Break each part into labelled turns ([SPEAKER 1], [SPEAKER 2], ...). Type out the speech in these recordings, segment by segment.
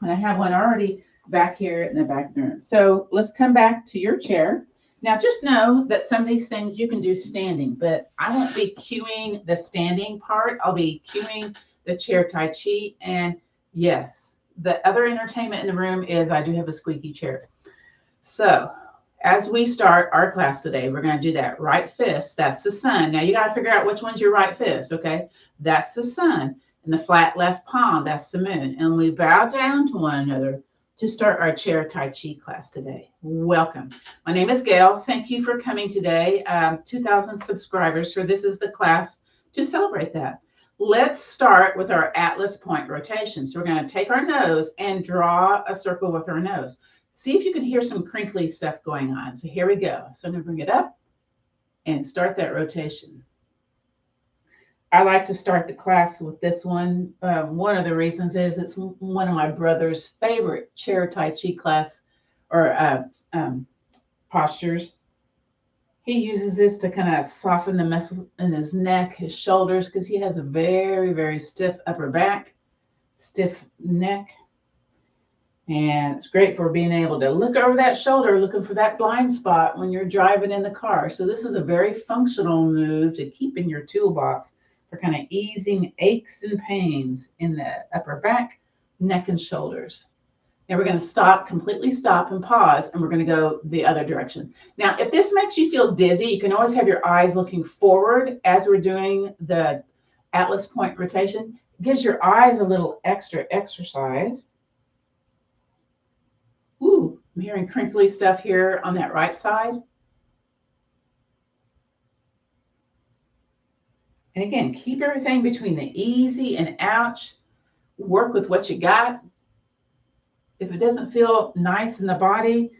[SPEAKER 1] And I have one already back here in the back room. So let's come back to your chair. Now, just know that some of these things you can do standing, but I won't be cueing the standing part. I'll be cueing the chair Tai Chi. And yes, the other entertainment in the room is I do have a squeaky chair. So as we start our class today, we're going to do that right fist. That's the sun. Now you got to figure out which one's your right fist. Okay. That's the sun. And the flat left palm, that's the moon. And we bow down to one another to start our chair Tai Chi class today. Welcome. My name is Gail. Thank you for coming today. 2,000 subscribers for this is the class to celebrate that. Let's start with our Atlas point rotation. So we're going to take our nose and draw a circle with our nose. See if you can hear some crinkly stuff going on. So here we go. So I'm going to bring it up and start that rotation. I like to start the class with this one. One of the reasons is it's one of my brother's favorite chair Tai Chi class or postures. He uses this to kind of soften the muscles in his neck, his shoulders, because he has a very, very stiff upper back, stiff neck. And it's great for being able to look over that shoulder, looking for that blind spot when you're driving in the car. So this is a very functional move to keep in your toolbox for kind of easing aches and pains in the upper back, neck, and shoulders. Now we're going to stop, completely stop and pause, and we're going to go the other direction. Now, if this makes you feel dizzy, you can always have your eyes looking forward as we're doing the Atlas point rotation. It gives your eyes a little extra exercise. Ooh, I'm hearing crinkly stuff here on that right side. And again, keep everything between the easy and ouch. Work with what you got. If it doesn't feel nice in the body,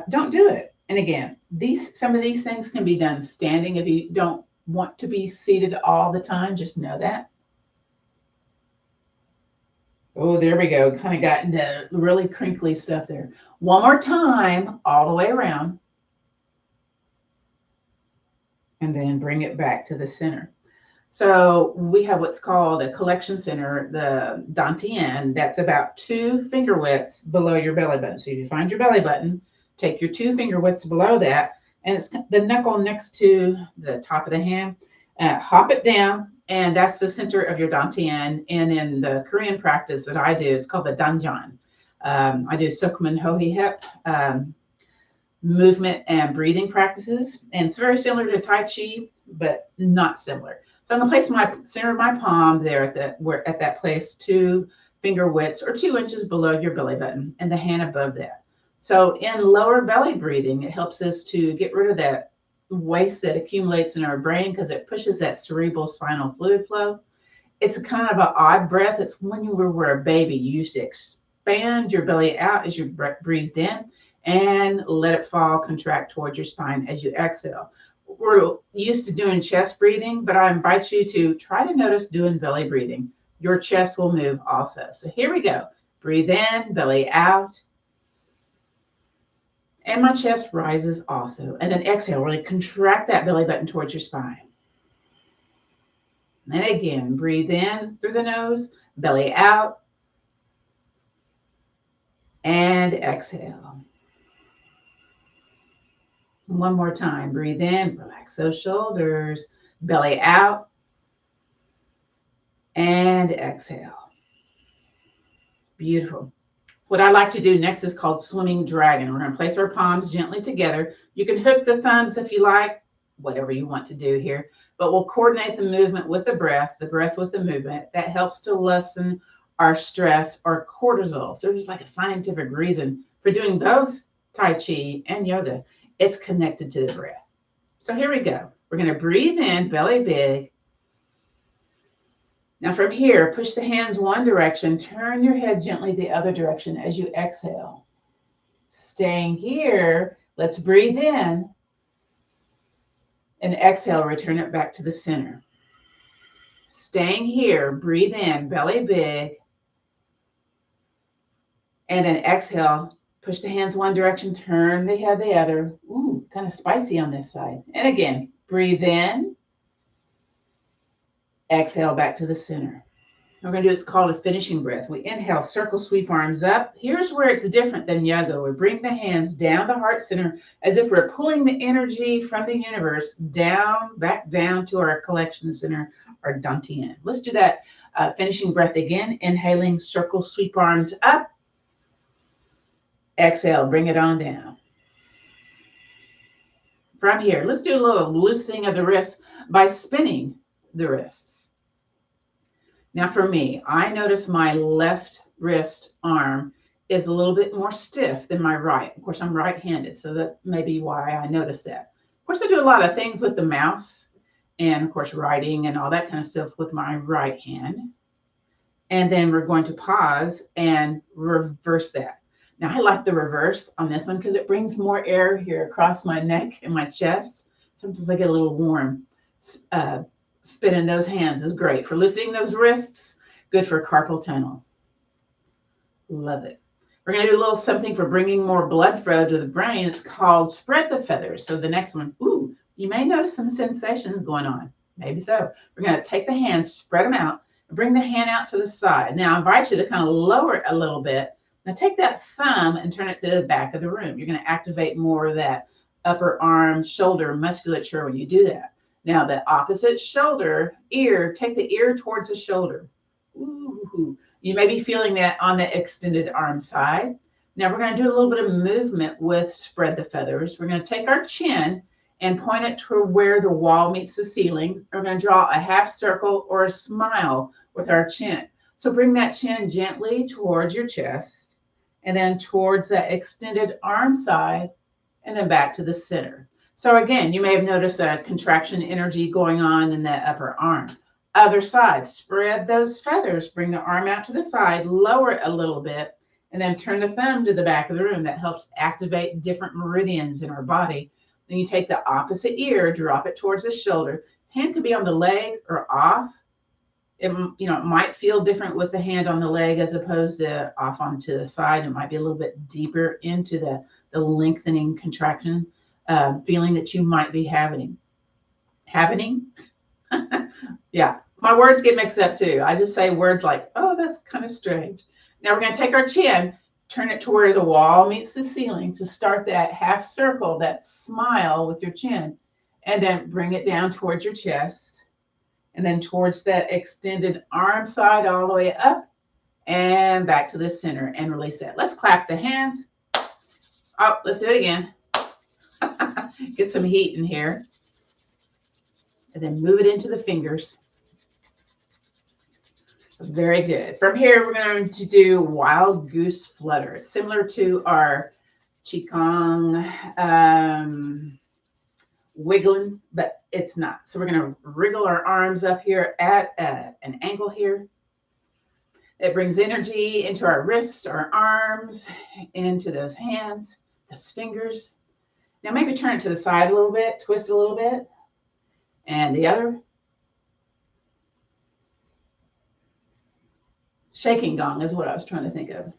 [SPEAKER 1] don't do it. And again, some of these things can be done standing. If you don't want to be seated all the time, just know that. Oh, there we go. Kind of got into really crinkly stuff there. One more time, all the way around. And then bring it back to the center. So we have what's called a collection center, the Dantian, that's about 2 finger widths below your belly button. So if you find your belly button, take your 2 finger widths below that, and it's the knuckle next to the top of the hand. Hop it down, and that's the center of your Dantian. And in the Korean practice that I do, it's called the Danjeon. I do Sukmun Hohi Hep movement and breathing practices, and it's very similar to Tai Chi, but not similar. So I'm going to place my center of my palm there at that place, 2 finger widths or 2 inches below your belly button, and the hand above that. So in lower belly breathing, it helps us to get rid of that waste that accumulates in our brain because it pushes that cerebral spinal fluid flow. It's a kind of an odd breath. It's when you were a baby, you used to expand your belly out as you breathed in and let it fall, contract towards your spine as you exhale. We're used to doing chest breathing, but I invite you to try to notice doing belly breathing. Your chest will move also. So here we go. Breathe in, belly out. And my chest rises also. And then exhale, really contract that belly button towards your spine. And again, breathe in through the nose, belly out. And exhale. One more time. Breathe in, relax those shoulders, belly out, and exhale. Beautiful. What I like to do next is called swimming dragon. We're going to place our palms gently together. You can hook the thumbs if you like, whatever you want to do here, but we'll coordinate the movement with the breath with the movement. That helps to lessen our stress or cortisol. So there's like a scientific reason for doing both Tai Chi and yoga. It's connected to the breath. So here we go. We're going to breathe in, belly big. Now from here, push the hands one direction, turn your head gently the other direction as you exhale. Staying here, let's breathe in. And exhale, return it back to the center. Staying here, breathe in, belly big. And then exhale. Push the hands one direction, turn the head the other. Ooh, kind of spicy on this side. And again, breathe in. Exhale back to the center. We're going to do what's called a finishing breath. We inhale, circle, sweep arms up. Here's where it's different than yoga. We bring the hands down the heart center as if we're pulling the energy from the universe down, back down to our collection center, our Dantian. Let's do that finishing breath again. Inhaling, circle, sweep arms up. Exhale, bring it on down. From here, let's do a little loosening of the wrists by spinning the wrists. Now for me, I notice my left wrist arm is a little bit more stiff than my right. Of course, I'm right-handed, so that may be why I notice that. Of course, I do a lot of things with the mouse and, of course, writing and all that kind of stuff with my right hand. And then we're going to pause and reverse that. Now, I like the reverse on this one because it brings more air here across my neck and my chest. Sometimes I get a little warm. Spinning those hands is great for loosening those wrists, good for carpal tunnel. Love it. We're going to do a little something for bringing more blood flow to the brain. It's called spread the feathers. So the next one, ooh, you may notice some sensations going on. Maybe so. We're going to take the hands, spread them out, and bring the hand out to the side. Now I invite you to kind of lower it a little bit. Now take that thumb and turn it to the back of the room. You're going to activate more of that upper arm, shoulder musculature when you do that. Now the opposite shoulder, ear, take the ear towards the shoulder. Ooh, you may be feeling that on the extended arm side. Now we're going to do a little bit of movement with spread the feathers. We're going to take our chin and point it to where the wall meets the ceiling. We're going to draw a half circle or a smile with our chin. So bring that chin gently towards your chest and then towards that extended arm side and then back to the center. So again, you may have noticed a contraction energy going on in that upper arm. Other side, spread those feathers, bring the arm out to the side, lower it a little bit, and then turn the thumb to the back of the room. That helps activate different meridians in our body. Then you take the opposite ear, drop it towards the shoulder. Hand could be on the leg or off. It might feel different with the hand on the leg as opposed to off onto the side. It might be a little bit deeper into the lengthening contraction feeling that you might be having. Yeah, my words get mixed up too. I just say words like, oh, that's kind of strange. Now we're going to take our chin, turn it to where the wall meets the ceiling to start that half circle, that smile with your chin, and then bring it down towards your chest and then towards that extended arm side all the way up and back to the center and release that. Let's clap the hands. Oh, let's do it again. Get some heat in here. And then move it into the fingers. Very good. From here, we're going to do wild goose flutter. It's similar to our Qigong wiggling, but it's not. So we're going to wriggle our arms up here at an angle here. It brings energy into our wrists, our arms, into those hands, those fingers. Now maybe turn it to the side a little bit, twist a little bit. And the other. Shaking gong is what I was trying to think of.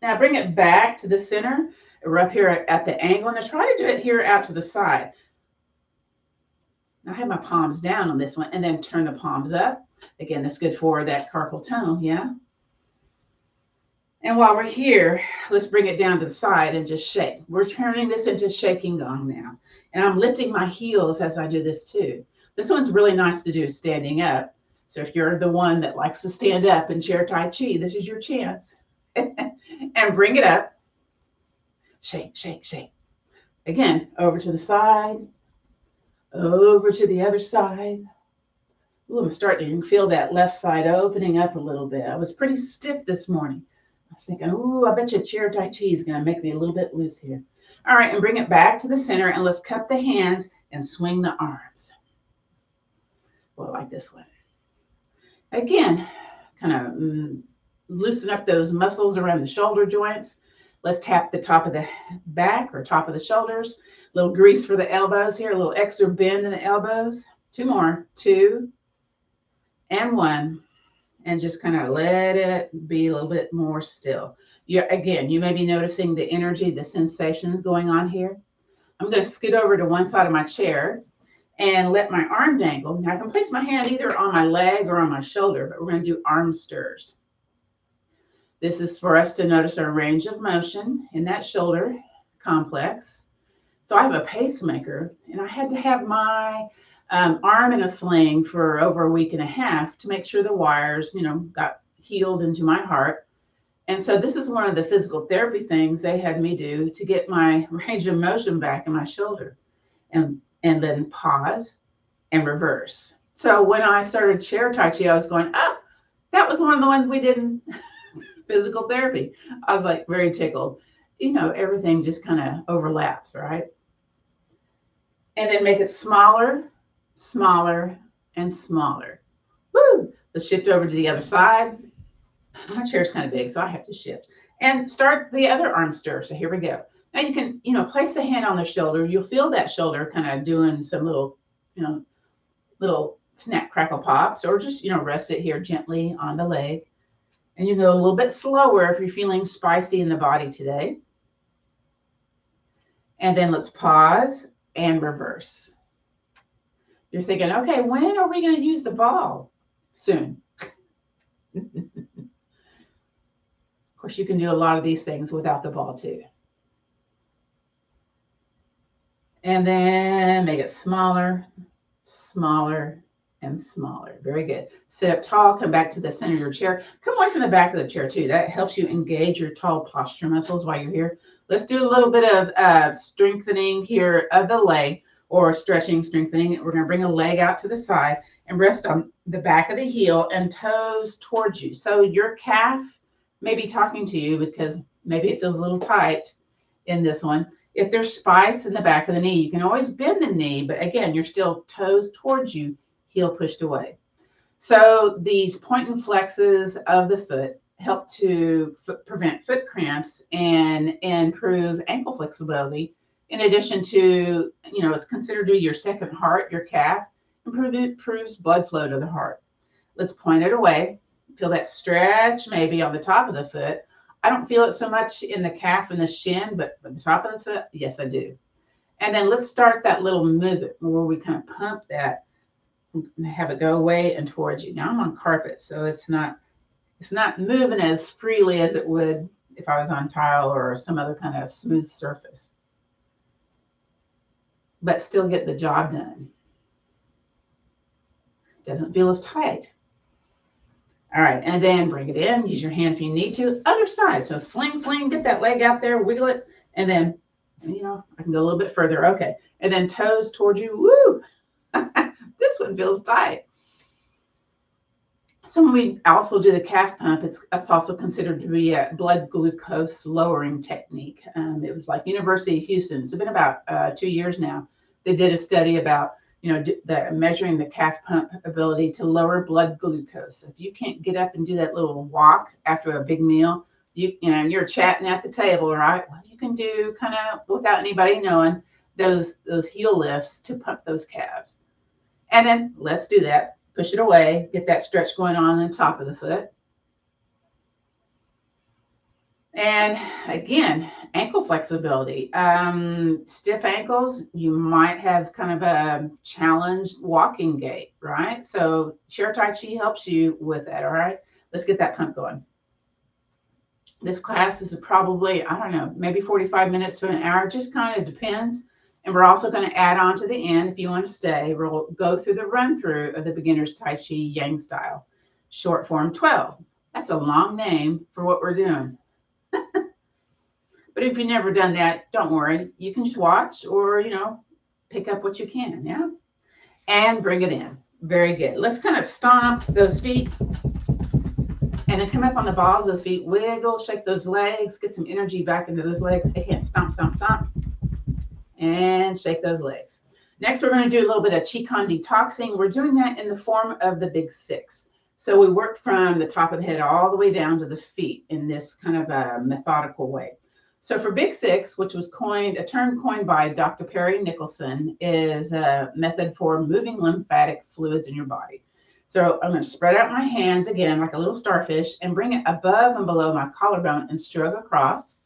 [SPEAKER 1] Now bring it back to the center. We're up here at the angle. And I try to do it here out to the side. I have my palms down on this one and then turn the palms up. Again, that's good for that carpal tunnel, yeah? And while we're here, let's bring it down to the side and just shake. We're turning this into shaking gong now. And I'm lifting my heels as I do this too. This one's really nice to do standing up. So if you're the one that likes to stand up and share Tai Chi, this is your chance. And bring it up. Shake, shake, shake. Again, over to the side. Over to the other side. Ooh, I'm starting to feel that left side opening up a little bit. I was pretty stiff this morning. I was thinking, ooh, I bet you chair Tai Chi is going to make me a little bit loose here. All right, and bring it back to the center, and let's cup the hands and swing the arms. Well, like this one. Again, kind of loosen up those muscles around the shoulder joints. Let's tap the top of the back or top of the shoulders. A little grease for the elbows here, a little extra bend in the elbows. Two more, 2 and 1. And just kind of let it be a little bit more still. Again, you may be noticing the energy, the sensations going on here. I'm going to scoot over to one side of my chair. and let my arm dangle. Now I can place my hand either on my leg or on my shoulder, but we're going to do arm stirs. This is for us to notice our range of motion in that shoulder complex. So I have a pacemaker, and I had to have my arm in a sling for over a week and a half to make sure the wires, got healed into my heart. And so this is one of the physical therapy things they had me do to get my range of motion back in my shoulder, and then pause and reverse. So when I started chair Tai Chi, I was going, oh, that was one of the ones we did in physical therapy. I was like very tickled. Everything just kind of overlaps, right? And then make it smaller, smaller, and smaller. Woo! Let's shift over to the other side. My chair's kind of big, so I have to shift. And start the other arm stir. So here we go. Now you can, place the hand on the shoulder. You'll feel that shoulder kind of doing some little, little snap, crackle, pops, or just, rest it here gently on the leg. And you go a little bit slower if you're feeling spicy in the body today. And then let's pause and reverse. You're thinking, okay, when are we going to use the ball? Soon. Of course, you can do a lot of these things without the ball too. And then make it smaller, smaller, and smaller. Very good. Sit up tall, come back to the center of your chair. Come away from the back of the chair too. That helps you engage your tall posture muscles while you're here. Let's do a little bit of strengthening here of the leg, or stretching, strengthening. We're going to bring a leg out to the side and rest on the back of the heel and toes towards you. So your calf may be talking to you because maybe it feels a little tight in this one. If there's spice in the back of the knee, you can always bend the knee, but again, you're still toes towards you, heel pushed away. So these point and flexes of the foot help to prevent foot cramps and improve ankle flexibility. In addition to, it's considered to be your second heart, your calf, improves blood flow to the heart. Let's point it away. Feel that stretch maybe on the top of the foot. I don't feel it so much in the calf and the shin, but at the top of the foot, yes, I do. And then let's start that little movement where we kind of pump that and have it go away and towards you. Now I'm on carpet, so it's not moving as freely as it would if I was on tile or some other kind of smooth surface, but still get the job done. Doesn't feel as tight. All right, and then bring it in. Use your hand if you need to. Other side. So sling, fling, get that leg out there, wiggle it, and then, I can go a little bit further. Okay, and then toes towards you. Woo! This one feels tight. So when we also do the calf pump, it's also considered to be a blood glucose lowering technique. It was like University of Houston. It's been about 2 years now. They did a study about measuring the calf pump ability to lower blood glucose. If you can't get up and do that little walk after a big meal, you're chatting at the table, right? Well, you can do kind of without anybody knowing those heel lifts to pump those calves. And then let's do that. Push it away. Get that stretch going on the top of the foot. And again, ankle flexibility. Stiff ankles, you might have kind of a challenged walking gait, right? So chair Tai Chi helps you with that, all right? Let's get that pump going. This class is probably, I don't know, maybe 45 minutes to an hour, just kind of depends. And we're also going to add on to the end, if you want to stay, we'll go through the run through of the Beginners Tai Chi Yang style, short form 12. That's a long name for what we're doing. But if you've never done that, don't worry. You can just watch or, pick up what you can, yeah? And bring it in. Very good. Let's kind of stomp those feet and then come up on the balls of those feet, wiggle, shake those legs, get some energy back into those legs. Again, stomp, stomp, stomp, and shake those legs. Next, we're going to do a little bit of Qigong detoxing. We're doing that in the form of the Big Six. So we work from the top of the head all the way down to the feet in this kind of a methodical way. So for Big Six, which was a term coined by Dr. Perry Nicholson, is a method for moving lymphatic fluids in your body. So I'm going to spread out my hands again like a little starfish and bring it above and below my collarbone and stroke across.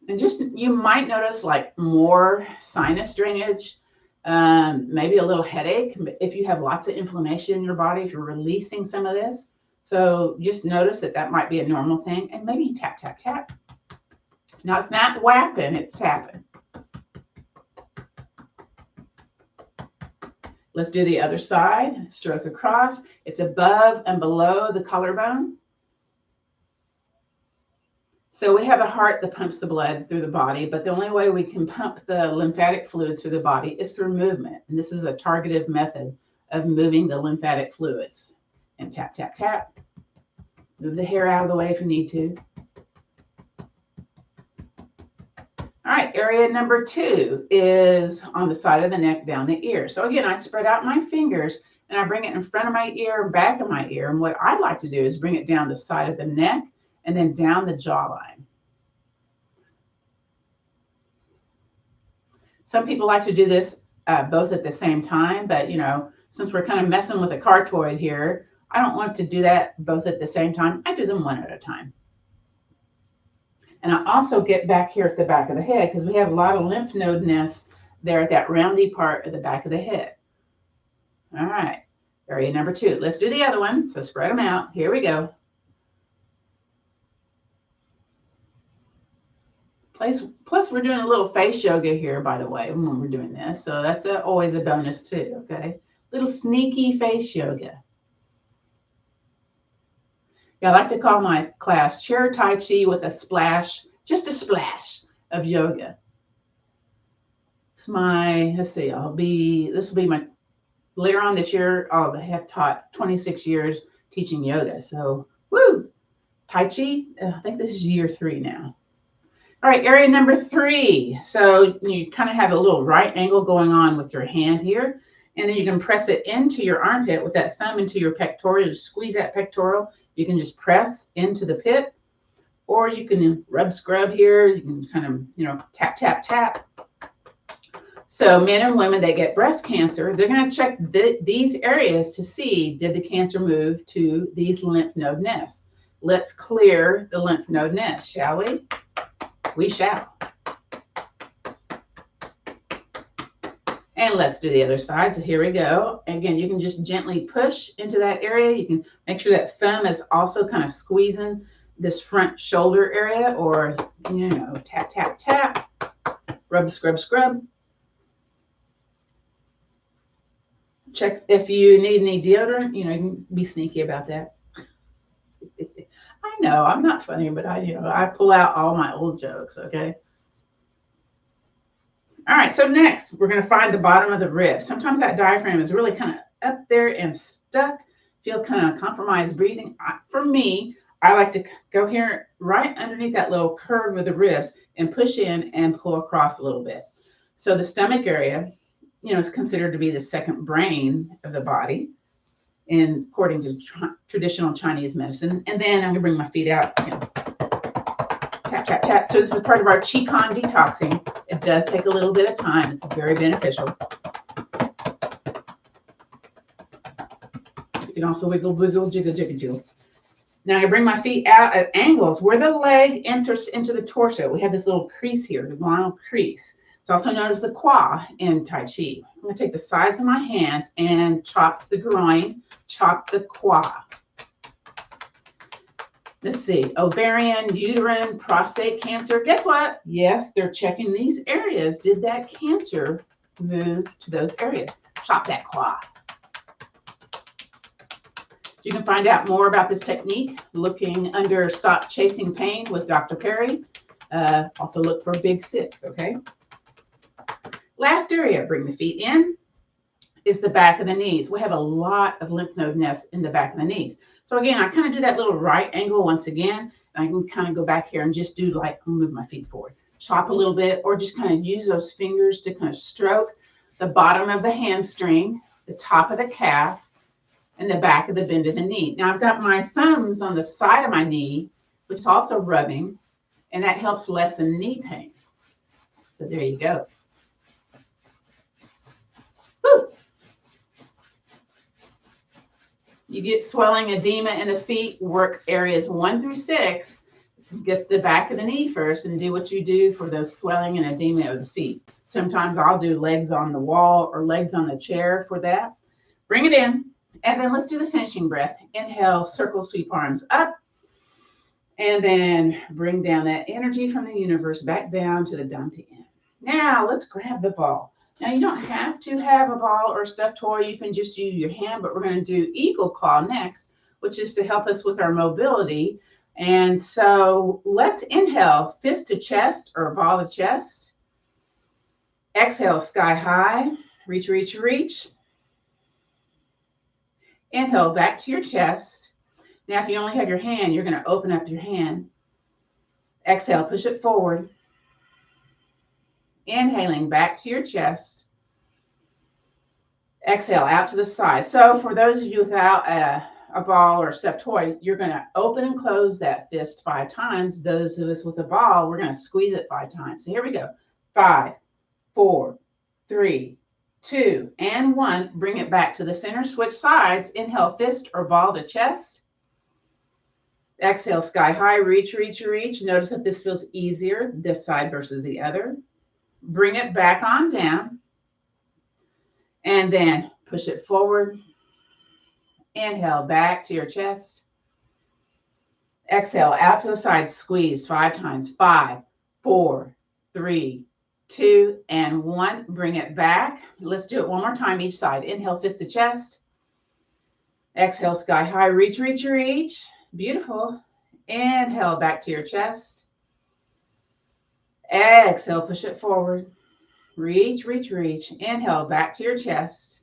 [SPEAKER 1] And just, you might notice like more sinus drainage maybe a little headache if you have lots of inflammation in your body, if you're releasing some of this. So just notice that that might be a normal thing. And maybe tap, tap, tap. Now it's not whapping, it's tapping. Let's do the other side. Stroke across. It's above and below the collarbone. So we have a heart that pumps the blood through the body, but the only way we can pump the lymphatic fluids through the body is through movement. And this is a targeted method of moving the lymphatic fluids. And tap, tap, tap. Move the hair out of the way if you need to. All right, area number 2 is on the side of the neck, down the ear. So again, I spread out my fingers and I bring it in front of my ear and back of my ear. And what I'd like to do is bring it down the side of the neck and then down the jawline. Some people like to do this both at the same time, but you know, since we're kind of messing with a cartoid here, I don't want to do that both at the same time. I do them one at a time. And I also get back here at the back of the head because we have a lot of lymph node nests there at that roundy part at the back of the head. All right, area number 2. Let's do the other one. So spread them out. Here we go. Plus, we're doing a little face yoga here, by the way, when we're doing this. So that's always a bonus too, okay? Little sneaky face yoga. Yeah, I like to call my class chair Tai Chi with a splash, just a splash of yoga. It's my, let's see, this will be my, later on this year, I'll have taught 26 years teaching yoga. So, woo, Tai Chi, I think this is year 3 now. All right, area number 3. So you kind of have a little right angle going on with your hand here. And then you can press it into your armpit with that thumb into your pectoral. Just squeeze that pectoral. You can just press into the pit. Or you can rub scrub here. You can kind of, you know, tap, tap, tap. So men and women that get breast cancer, they're going to check these areas to see, did the cancer move to these lymph node nests? Let's clear the lymph node nest, shall we? We shall. And let's do the other side. So here we go. Again, you can just gently push into that area. You can make sure that thumb is also kind of squeezing this front shoulder area, or, you know, tap, tap, tap, rub, scrub, scrub. Check if you need any deodorant. You know, you can be sneaky about that. I know I'm not funny, but I pull out all my old jokes. Okay. All right. So next, we're going to find the bottom of the rib. Sometimes that diaphragm is really kind of up there and stuck. Feel kind of compromised breathing. For me, I like to go here right underneath that little curve of the ribs and push in and pull across a little bit. So the stomach area, you know, is considered to be the second brain of the body, and according to traditional Chinese medicine. And then I'm gonna bring my feet out, you know, tap, tap, tap. So this is part of our Qigong detoxing. It does take a little bit of time. It's very beneficial. You can also wiggle, wiggle, jiggle, jiggle, jiggle. Now I bring my feet out at angles where the leg enters into the torso. We have this little crease here, the guano crease. It's also known as the qua in Tai Chi. I'm going to take the sides of my hands and chop the groin, chop the qua. Let's see, ovarian, uterine, prostate cancer. Guess what? Yes, they're checking these areas. Did that cancer move to those areas? Chop that qua. You can find out more about this technique looking under Stop Chasing Pain with Dr. Perry. Also look for Big 6, okay? Last area, bring the feet in, is the back of the knees. We have a lot of lymph node nests in the back of the knees. So again, I kind of do that little right angle once again. And I can kind of go back here and just do like, move my feet forward. Chop a little bit, or just kind of use those fingers to kind of stroke the bottom of the hamstring, the top of the calf, and the back of the bend of the knee. Now I've got my thumbs on the side of my knee, which is also rubbing, and that helps lessen knee pain. So there you go. Woo. You get swelling, edema in the feet, work areas 1 through 6. Get the back of the knee first and do what you do for those swelling and edema of the feet. Sometimes I'll do legs on the wall or legs on the chair for that. Bring it in. And then let's do the finishing breath. Inhale, circle, sweep arms up. And then bring down that energy from the universe back down to the Dantian. Now let's grab the ball. Now you don't have to have a ball or a stuffed toy. You can just use your hand, but we're going to do eagle claw next, which is to help us with our mobility. And so let's inhale, fist to chest or ball to chest. Exhale, sky high. Reach, reach, reach. Inhale, back to your chest. Now, if you only have your hand, you're going to open up your hand. Exhale, push it forward. Inhaling, back to your chest. Exhale, out to the side. So for those of you without a ball or a stuffed toy, you're going to open and close that fist 5 times. Those of us with a ball, we're going to squeeze it 5 times. So here we go. 5, 4, 3, 2, and 1. Bring it back to the center. Switch sides. Inhale, fist or ball to chest. Exhale, sky high. Reach, reach, reach. Notice that this feels easier, this side versus the other. Bring it back on down. And then push it forward. Inhale, back to your chest. Exhale, out to the side. Squeeze 5 times. 5, 4, 3, 2, and 1. Bring it back. Let's do it one more time each side. Inhale, fist to chest. Exhale, sky high. Reach, reach, reach. Beautiful. Inhale, back to your chest. Exhale, push it forward. Reach, reach, reach. Inhale, back to your chest.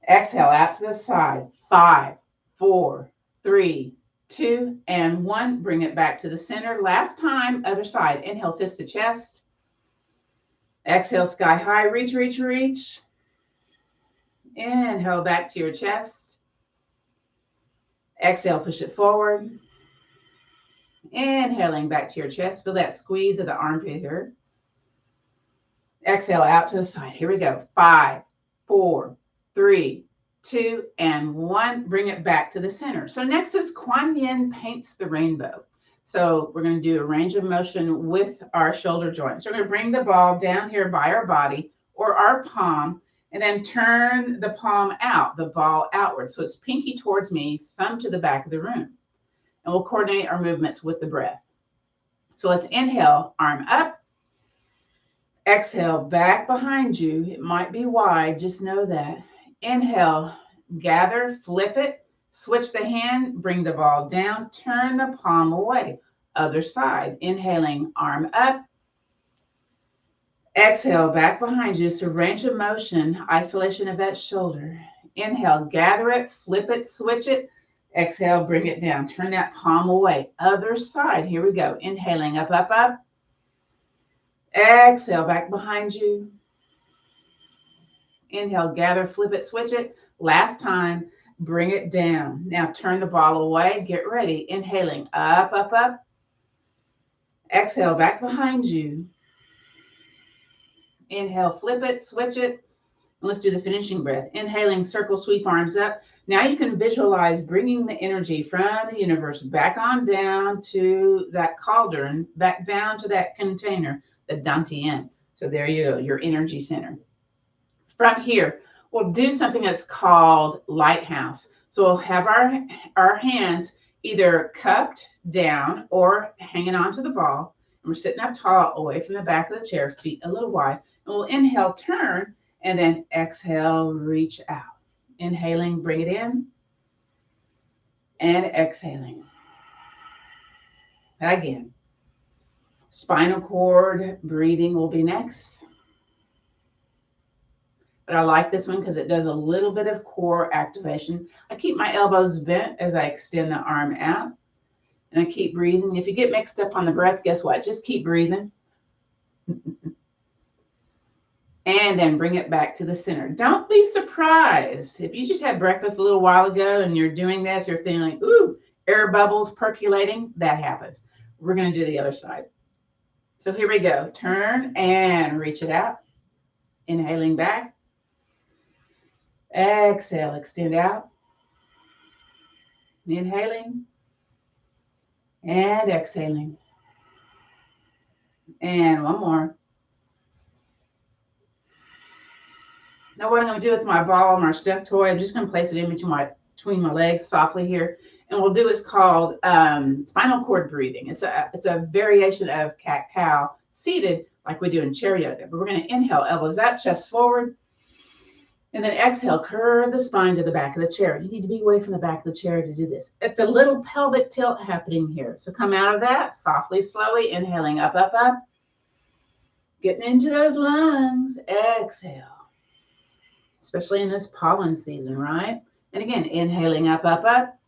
[SPEAKER 1] Exhale, out to the side. 5, 4, 3, 2, and 1. Bring it back to the center. Last time, other side. Inhale, fist to chest. Exhale, sky high. Reach, reach, reach. Inhale, back to your chest. Exhale, push it forward. Inhaling back to your chest. Feel that squeeze of the armpit here. Exhale, out to the side. Here we go. 5, 4, 3, 2, and 1. Bring it back to the center. So next is Kuan Yin paints the rainbow. So we're going to do a range of motion with our shoulder joints. So we're going to bring the ball down here by our body or our palm, and then turn the palm out, the ball outward. So it's pinky towards me, thumb to the back of the room. And we'll coordinate our movements with the breath. So let's inhale, arm up. Exhale, back behind you. It might be wide, just know that. Inhale, gather, flip it, switch the hand, bring the ball down, turn the palm away. Other side, inhaling, arm up. Exhale, back behind you. So range of motion, isolation of that shoulder. Inhale, gather it, flip it, switch it. Exhale, bring it down. Turn that palm away. Other side. Here we go. Inhaling, up, up, up. Exhale, back behind you. Inhale, gather, flip it, switch it. Last time, bring it down. Now turn the ball away. Get ready. Inhaling, up, up, up. Exhale, back behind you. Inhale, flip it, switch it. And let's do the finishing breath. Inhaling, circle, sweep arms up. Now you can visualize bringing the energy from the universe back on down to that cauldron, back down to that container, the Dantian. So there you go, your energy center. From here, we'll do something that's called Lighthouse. So we'll have our hands either cupped down or hanging onto the ball. And we're sitting up tall, away from the back of the chair, feet a little wide. And we'll inhale, turn, and then exhale, reach out. Inhaling, bring it in. And exhaling. Again. Spinal cord breathing will be next. But I like this one because it does a little bit of core activation. I keep my elbows bent as I extend the arm out. And I keep breathing. If you get mixed up on the breath, guess what? Just keep breathing. And then bring it back to the center. Don't be surprised. If you just had breakfast a little while ago and you're doing this, you're feeling, ooh, air bubbles percolating. That happens. We're going to do the other side. So here we go. Turn and reach it out. Inhaling back. Exhale, extend out. Inhaling. And exhaling. And one more. Now what I'm going to do with my ball, my stuffed toy, I'm just going to place it in between my legs softly here. And we'll do what's called spinal cord breathing. It's a variation of cat-cow seated like we do in chair yoga. But we're going to inhale, elbows up, chest forward. And then exhale, curve the spine to the back of the chair. You need to be away from the back of the chair to do this. It's a little pelvic tilt happening here. So come out of that softly, slowly, inhaling up, up, up. Getting into those lungs. Exhale. Especially in this pollen season, right? And again, inhaling up, up, up.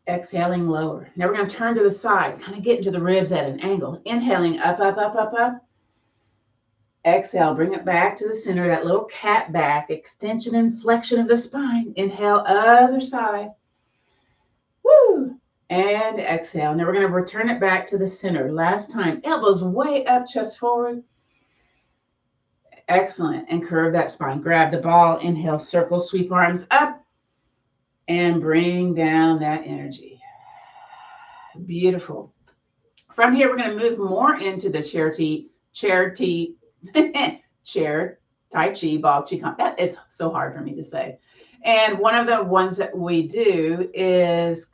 [SPEAKER 1] Exhaling lower. Now we're going to turn to the side, kind of get into the ribs at an angle. Inhaling up, up, up, up, up. Exhale, bring it back to the center, that little cat back, extension and flexion of the spine. Inhale, other side. Woo! And exhale. Now we're going to return it back to the center. Last time, elbows way up, chest forward. Excellent. And curve that spine. Grab the ball. Inhale, circle, sweep arms up. And bring down that energy. Beautiful. From here, we're going to move more into the chair Tai Chi Ball Qigong. That is so hard for me to say. And one of the ones that we do is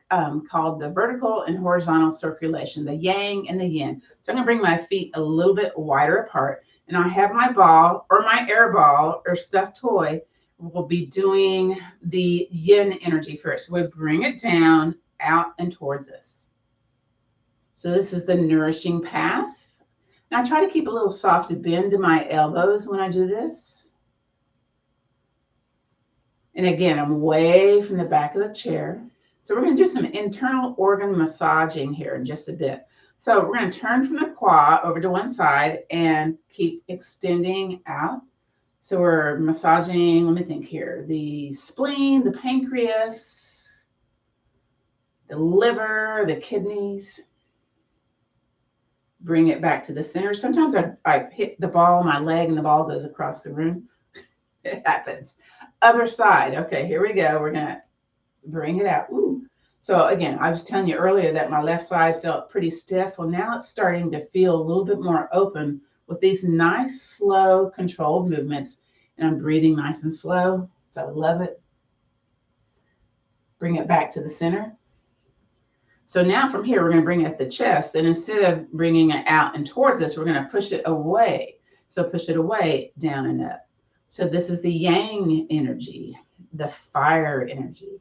[SPEAKER 1] called the vertical and horizontal circulation, the yang and the yin. So I'm going to bring my feet a little bit wider apart. And I have my ball or my air ball or stuffed toy. We'll be doing the yin energy first. We bring it down, out, and towards us. So this is the nourishing path. Now I try to keep a little soft bend to my elbows when I do this. And again, I'm away from the back of the chair. So we're going to do some internal organ massaging here in just a bit. So we're going to turn from the quad over to one side and keep extending out. So we're massaging, let me think here, the spleen, the pancreas, the liver, the kidneys. Bring it back to the center. Sometimes I hit the ball on my leg and the ball goes across the room. It happens. Other side. Okay, here we go. We're going to bring it out. Ooh. So again, I was telling you earlier that my left side felt pretty stiff. Well, now it's starting to feel a little bit more open with these nice, slow, controlled movements. And I'm breathing nice and slow. So I love it. Bring it back to the center. So now from here, we're going to bring it at the chest. And instead of bringing it out and towards us, we're going to push it away. So push it away, down and up. So this is the yang energy, the fire energy.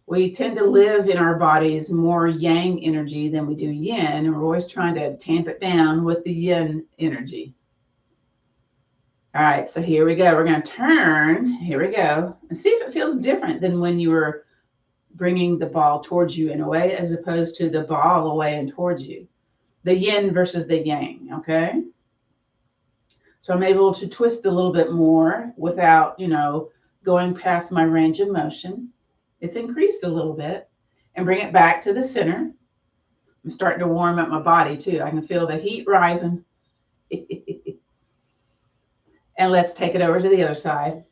[SPEAKER 1] We tend to live in our bodies more yang energy than we do yin. And we're always trying to tamp it down with the yin energy. All right, so here we go. We're going to turn. Here we go. And see if it feels different than when you were bringing the ball towards you in a way, as opposed to the ball away and towards you. The yin versus the yang, okay? So I'm able to twist a little bit more without, going past my range of motion. It's increased a little bit. And bring it back to the center. I'm starting to warm up my body too. I can feel the heat rising. And let's take it over to the other side.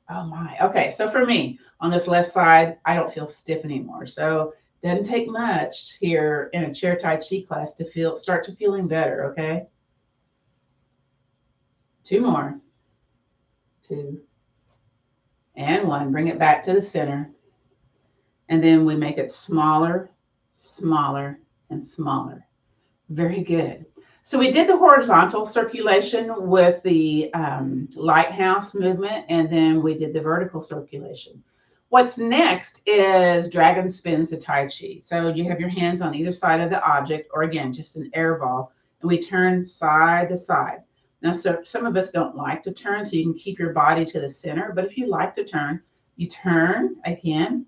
[SPEAKER 1] Oh my. Okay, so for me, on this left side, I don't feel stiff anymore. So it doesn't take much here in a chair Tai Chi class to start to feeling better, okay? 2 more. 2. And 1. Bring it back to the center. And then we make it smaller, smaller, and smaller. Very good. So we did the horizontal circulation with the Lighthouse movement, and then we did the vertical circulation. What's next is dragon spins the Tai Chi. So you have your hands on either side of the object, or again, just an air ball, and we turn side to side. Now, so some of us don't like to turn, so you can keep your body to the center, but if you like to turn, you turn again,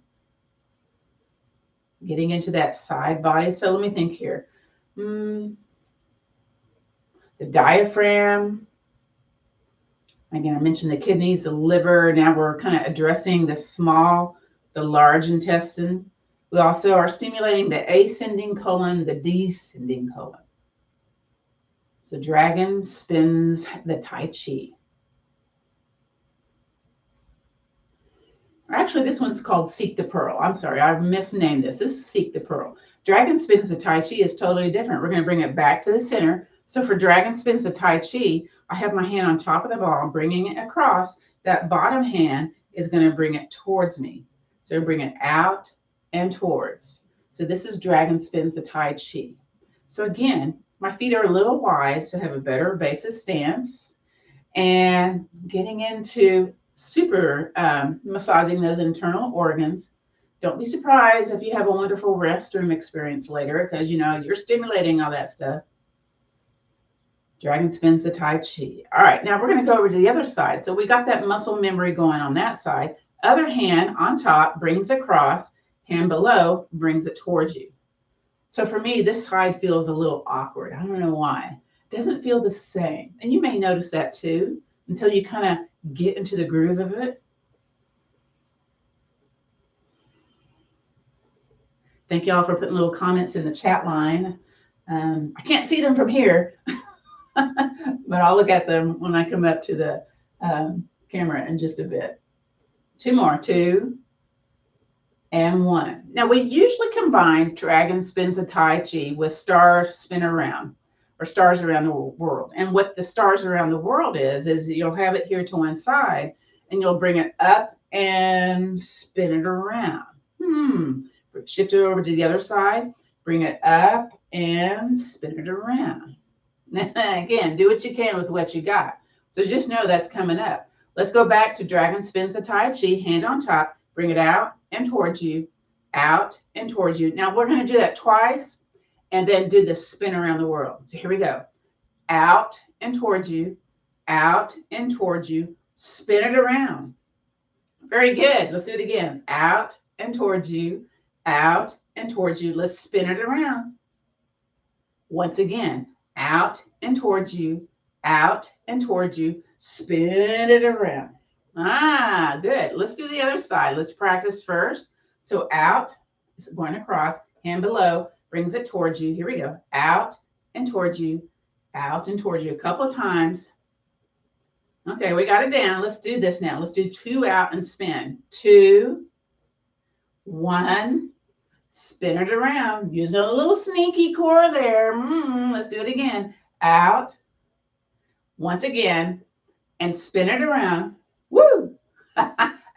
[SPEAKER 1] getting into that side body. So let me think here. The diaphragm. Again, I mentioned the kidneys, the liver. Now we're kind of addressing the large intestine. We also are stimulating the ascending colon, the descending colon. So dragon spins the Tai Chi. Actually, this one's called Seek the Pearl. I'm sorry, I've misnamed this. This is Seek the Pearl. Dragon spins the Tai Chi is totally different. We're going to bring it back to the center. So for dragon spins the Tai Chi, I have my hand on top of the ball, bringing it across. That bottom hand is going to bring it towards me. So bring it out and towards. So this is Dragon Spins the Tai Chi. So again, my feet are a little wide, so have a better basis stance. And getting into super massaging those internal organs. Don't be surprised if you have a wonderful restroom experience later, because you know you're stimulating all that stuff. Dragon Spins the Tai Chi. All right, now we're going to go over to the other side. So we got that muscle memory going on that side. Other hand on top brings across, hand below brings it towards you. So for me, this side feels a little awkward. I don't know why. It doesn't feel the same. And you may notice that too until you kind of get into the groove of it. Thank y'all for putting little comments in the chat line. I can't see them from here, but I'll look at them when I come up to the camera in just a bit. Two more, 2 and 1. Now we usually combine Dragon Spins the Tai Chi with Star Spin Around, or Stars Around the World. And what the Stars Around the World is you'll have it here to one side and you'll bring it up and spin it around. Shift it over to the other side, bring it up and spin it around. Again, do what you can with what you got. So just know that's coming up. Let's go back to Dragon Spins the Tai Chi, hand on top, bring it out and towards you, out and towards you. Now we're going to do that twice and then do the spin around the world. So here we go. Out and towards you, out and towards you, spin it around. Very good. Let's do it again. Out and towards you, out and towards you. Let's spin it around. Once again, out and towards you, out and towards you, spin it around. Good. Let's do the other side. Let's practice first. So out, it's going across, hand below, brings it towards you. Here we go. Out and towards you, out and towards you. A couple of times. Okay, we got it down. Let's do this now. Let's do 2 out and spin. 2, 1, spin it around. Use a little sneaky core there. Let's do it again. Out, once again, and spin it around. Woo!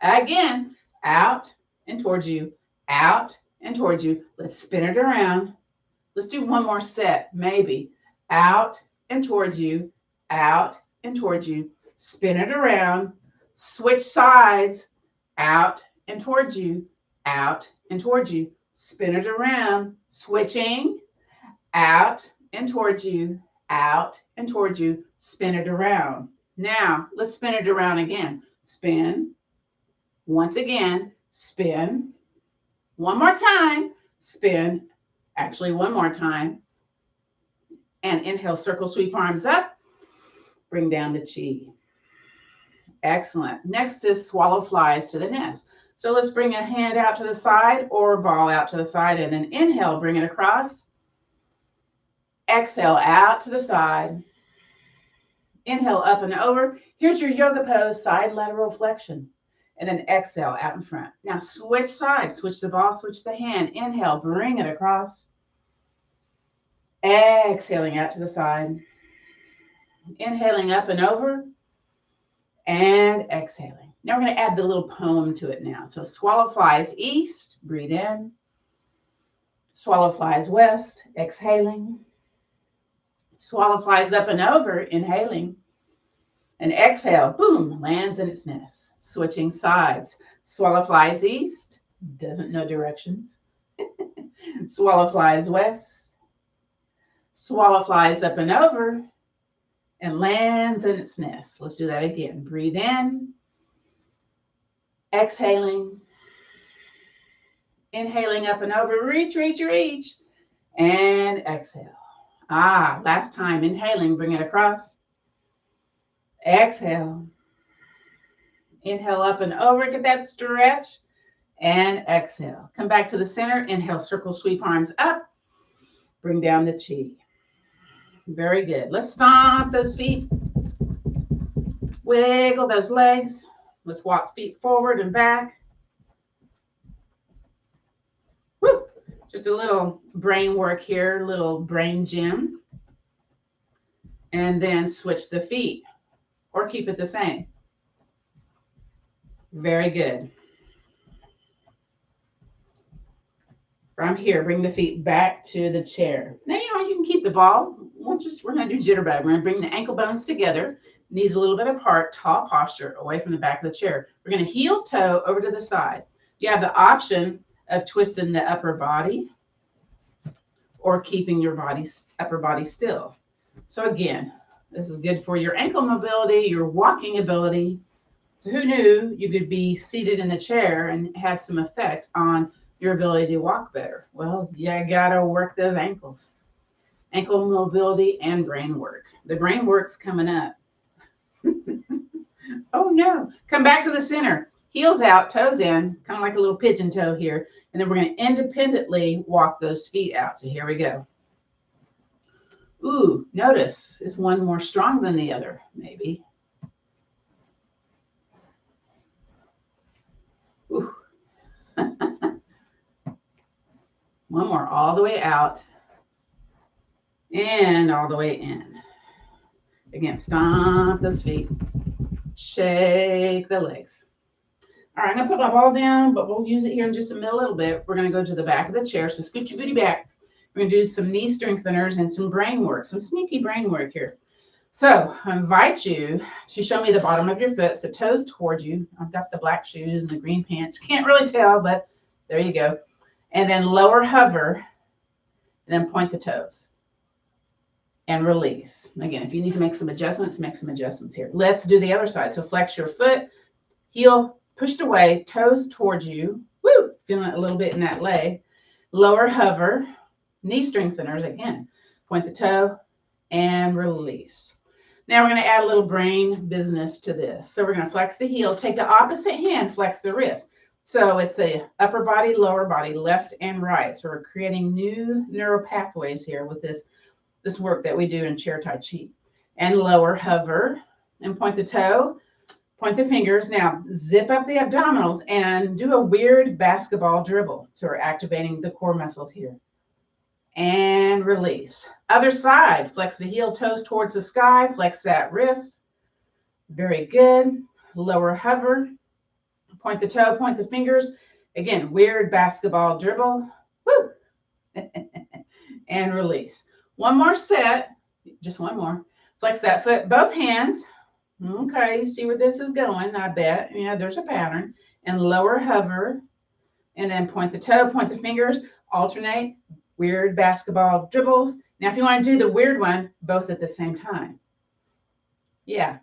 [SPEAKER 1] Again, out and towards you, out and towards you. Let's spin it around. Let's do one more set, maybe. Out and towards you, out and towards you. Spin it around. Switch sides. Out and towards you, out and towards you. Spin it around. Switching. Out and towards you, out and towards you. Spin it around. Now, let's spin it around again. Spin. Once again, spin. One more time. Spin. Actually, one more time. And inhale, circle, sweep arms up. Bring down the chi. Excellent. Next is swallow flies to the nest. So let's bring a hand out to the side or ball out to the side and then inhale, bring it across. Exhale out to the side. Inhale up and over. Here's your yoga pose, side lateral flexion. And then exhale out in front. Now switch sides, switch the ball, switch the hand. Inhale, bring it across. Exhaling out to the side. Inhaling up and over. And exhaling. Now we're going to add the little poem to it now. So swallow flies east, breathe in. Swallow flies west, exhaling. Swallow flies up and over, inhaling. And exhale, boom, lands in its nest. Switching sides. Swallow flies east, doesn't know directions. Swallow flies west. Swallow flies up and over and lands in its nest. Let's do that again. Breathe in. Exhaling. Inhaling up and over. Reach, reach, reach. And exhale. Last time. Inhaling. Bring it across. Exhale. Inhale up and over. Get that stretch. And exhale. Come back to the center. Inhale. Circle, sweep arms up. Bring down the chi. Very good. Let's stomp those feet. Wiggle those legs. Let's walk feet forward and back. Woo! Just a little brain work here, little brain gym. And then switch the feet. or keep it the same. Very good. From here, bring the feet back to the chair. Now, you can keep the ball. We're going to do jitterbug. We're going to bring the ankle bones together, knees a little bit apart, tall posture, away from the back of the chair. We're going to heel toe over to the side. You have the option of twisting the upper body or keeping your upper body still. So again, this is good for your ankle mobility, your walking ability. So who knew you could be seated in the chair and have some effect on your ability to walk better? Well, you gotta work those ankles. Ankle mobility and brain work. The brain work's coming up. Oh no, come back to the center. Heels out, toes in, kind of like a little pigeon toe here. And then we're going to independently walk those feet out. So here we go. Ooh, notice, is one more strong than the other? Maybe. Ooh. One more, all the way out and all the way in. Again, stomp those feet. Shake the legs. All right, I'm going to put my ball down, but we'll use it here in just a little bit. We're going to go to the back of the chair. So scoot your booty back. We're going to do some knee strengtheners and some brain work, some sneaky brain work here. So I invite you to show me the bottom of your foot, so toes towards you. I've got the black shoes and the green pants. Can't really tell, but there you go. And then lower hover, and then point the toes. And release. Again, if you need to make some adjustments here. Let's do the other side. So flex your foot, heel pushed away, toes towards you. Woo! Feeling it a little bit in that leg. Lower hover, knee strengtheners again. Point the toe and release. Now we're going to add a little brain business to this. So we're going to flex the heel, take the opposite hand, flex the wrist. So it's a upper body, lower body, left and right. So we're creating new neural pathways here with this work that we do in chair Tai Chi. And lower hover and point the toe, point the fingers. Now zip up the abdominals and do a weird basketball dribble. So we're activating the core muscles here. And release. Other side, flex the heel, toes towards the sky, flex that wrist. Very good. Lower hover, point the toe, point the fingers. Again, weird basketball dribble. Woo! And release. One more set, just one more. Flex that foot, both hands. Okay, you see where this is going, I bet. Yeah, there's a pattern. And lower hover, and then point the toe, point the fingers, alternate, weird basketball dribbles. Now, if you want to do the weird one, both at the same time. Yeah.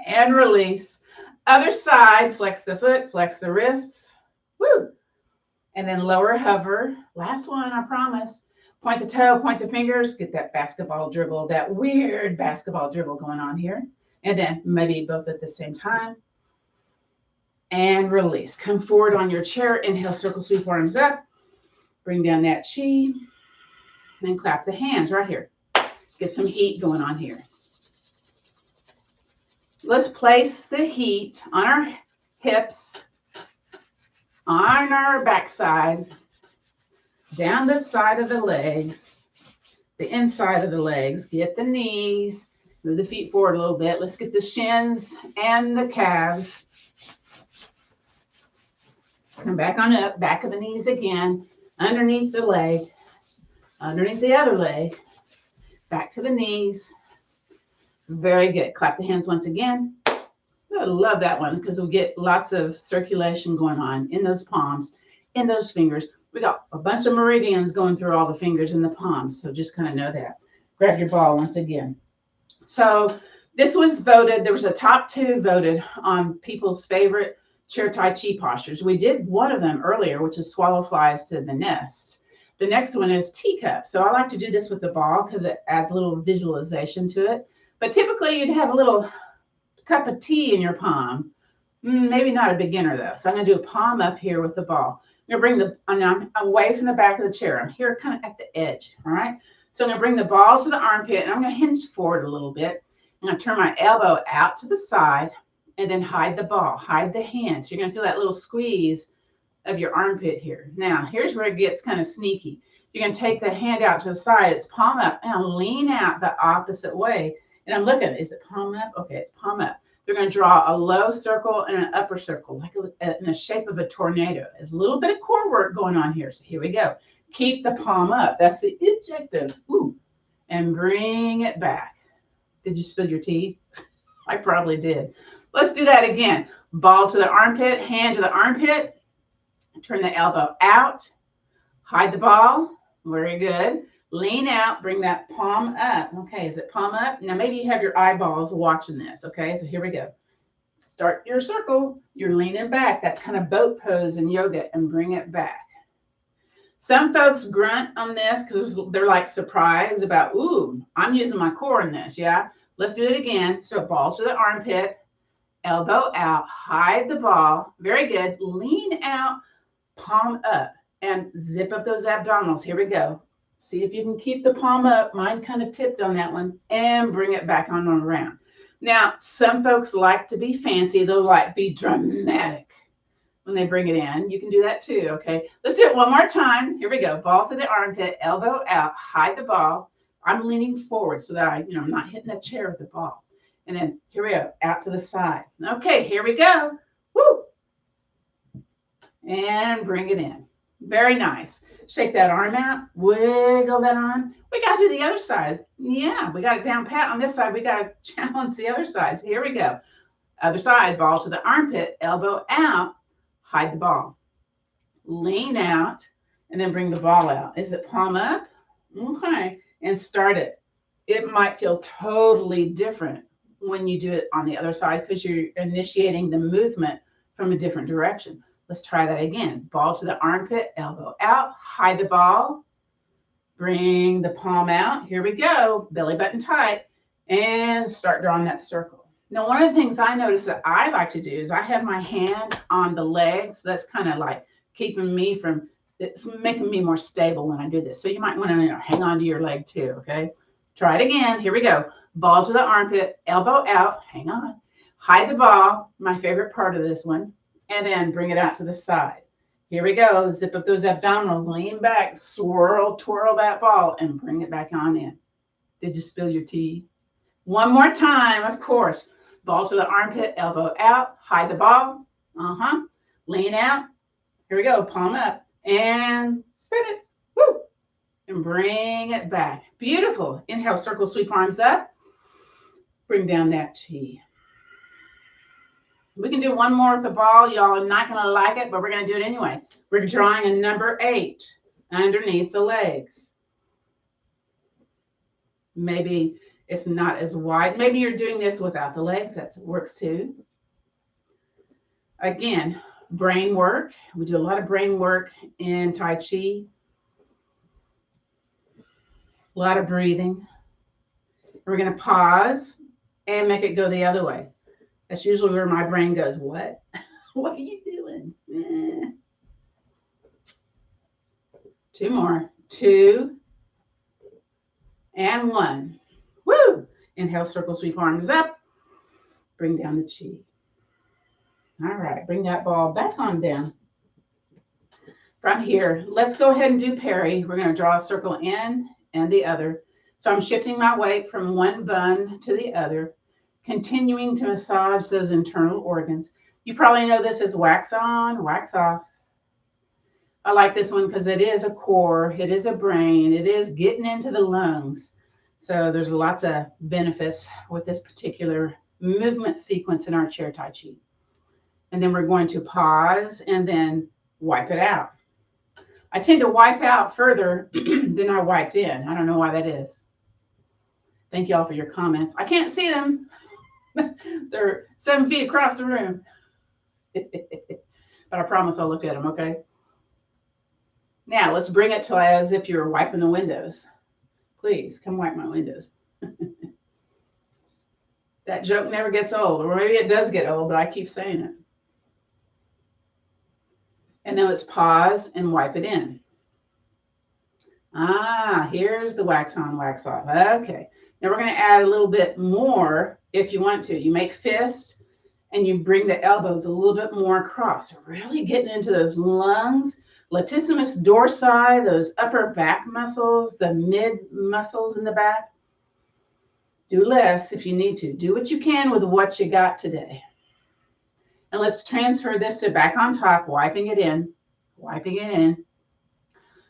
[SPEAKER 1] And release. Other side, flex the foot, flex the wrists. Woo! And then lower hover. Last one, I promise. Point the toe, point the fingers, get that basketball dribble, that weird basketball dribble going on here. And then maybe both at the same time. And release. Come forward on your chair. Inhale, circle, sweep arms up. Bring down that chi. And clap the hands right here. Get some heat going on here. Let's place the heat on our hips, on our backside, down the side of the legs, the inside of the legs. Get the knees, move the feet forward a little bit. Let's get the shins and the calves. Come back on up, back of the knees again, underneath the leg, underneath the other leg, back to the knees. Very good. Clap the hands once again. I love that one because we get lots of circulation going on in those palms, in those fingers. We got a bunch of meridians going through all the fingers in the palms. So just kind of know that. Grab your ball once again. So this was voted. There was a top 2 voted on people's favorite chair Tai Chi postures. We did one of them earlier, which is swallow flies to the nest. The next one is teacup. So I like to do this with the ball because it adds a little visualization to it. But typically you'd have a little cup of tea in your palm. Maybe not a beginner though. So I'm going to do a palm up here with the ball. I'm going to bring I'm away from the back of the chair. I'm here kind of at the edge. All right. So I'm going to bring the ball to the armpit and I'm going to hinge forward a little bit. I'm going to turn my elbow out to the side and then hide the ball, hide the hand. So you're going to feel that little squeeze of your armpit here. Now, here's where it gets kind of sneaky. You're going to take the hand out to the side. It's palm up and lean out the opposite way. And I'm looking, is it palm up? Okay, it's palm up. They're going to draw a low circle and an upper circle, like in the shape of a tornado. There's a little bit of core work going on here. So here we go. Keep the palm up. That's the objective. Ooh. And bring it back. Did you spill your tea? I probably did. Let's do that again. Ball to the armpit, hand to the armpit. Turn the elbow out. Hide the ball. Very good. Lean out. Bring that palm up. Okay, is it palm up? Now maybe you have your eyeballs watching this. Okay, so here we go. Start your circle. You're leaning back. That's kind of boat pose in yoga, and bring it back. Some folks grunt on this because they're like surprised about, ooh, I'm using my core in this. Yeah, let's do it again. So ball to the armpit, elbow out, hide the ball. Very good. Lean out, palm up, and zip up those abdominals. Here we go. See if you can keep the palm up. Mine kind of tipped on that one, and bring it back on and around. Now, some folks like to be fancy. They'll like be dramatic when they bring it in. You can do that too, okay? Let's do it one more time. Here we go. Ball to the armpit, elbow out, hide the ball. I'm leaning forward so that I'm not hitting the chair with the ball. And then here we go, out to the side. Okay, here we go. Woo! And bring it in. Very nice. Shake that arm out, wiggle that arm. We got to do the other side. Yeah, we got it down pat on this side. We got to challenge the other side. So here we go. Other side, ball to the armpit, elbow out, hide the ball. Lean out, and then bring the ball out. Is it palm up? Okay, and start it. It might feel totally different when you do it on the other side because you're initiating the movement from a different direction. Let's try that again. Ball to the armpit, elbow out, hide the ball. Bring the palm out. Here we go. Belly button tight. And start drawing that circle. Now, one of the things I notice that I like to do is I have my hand on the legs. So that's kind of like keeping me from, it's making me more stable when I do this. So you might want to hang on to your leg too, okay? Try it again. Here we go. Ball to the armpit, elbow out. Hang on. Hide the ball, my favorite part of this one. And then bring it out to the side. Here we go. Zip up those abdominals, lean back, swirl, twirl that ball, and bring it back on in. Did you spill your tea? One more time, of course. Ball to the armpit, elbow out, hide the ball. Lean out. Here we go. Palm up and spin it. Woo! And bring it back. Beautiful. Inhale, circle, sweep arms up. Bring down that chi. We can do one more with the ball. Y'all are not going to like it, but we're going to do it anyway. We're drawing a number 8 underneath the legs. Maybe it's not as wide. Maybe you're doing this without the legs. That works too. Again, brain work. We do a lot of brain work in Tai Chi. A lot of breathing. We're going to pause and make it go the other way. That's usually where my brain goes, what? What are you doing? 2 more. 2 and 1. Woo! Inhale, circle, sweep arms up. Bring down the chi. All right, bring that ball back on down. From here, let's go ahead and do parry. We're going to draw a circle in and the other. So I'm shifting my weight from one bun to the other, continuing to massage those internal organs. You probably know this as wax on, wax off. I like this one because it is a core, it is a brain, it is getting into the lungs. So there's lots of benefits with this particular movement sequence in our chair Tai Chi. And then we're going to pause and then wipe it out. I tend to wipe out further than I wiped in. I don't know why that is. Thank you all for your comments. I can't see them. They're 7 feet across the room. But I promise I'll look at them, okay? Now, let's bring it to as if you're wiping the windows. Please, come wipe my windows. That joke never gets old. Or maybe it does get old, but I keep saying it. And then let's pause and wipe it in. Here's the wax on, wax off. Okay. Now we're going to add a little bit more if you want to. You make fists and you bring the elbows a little bit more across. So really getting into those lungs, latissimus dorsi, those upper back muscles, the mid muscles in the back. Do less if you need to. Do what you can with what you got today. And let's transfer this to back on top, wiping it in, wiping it in.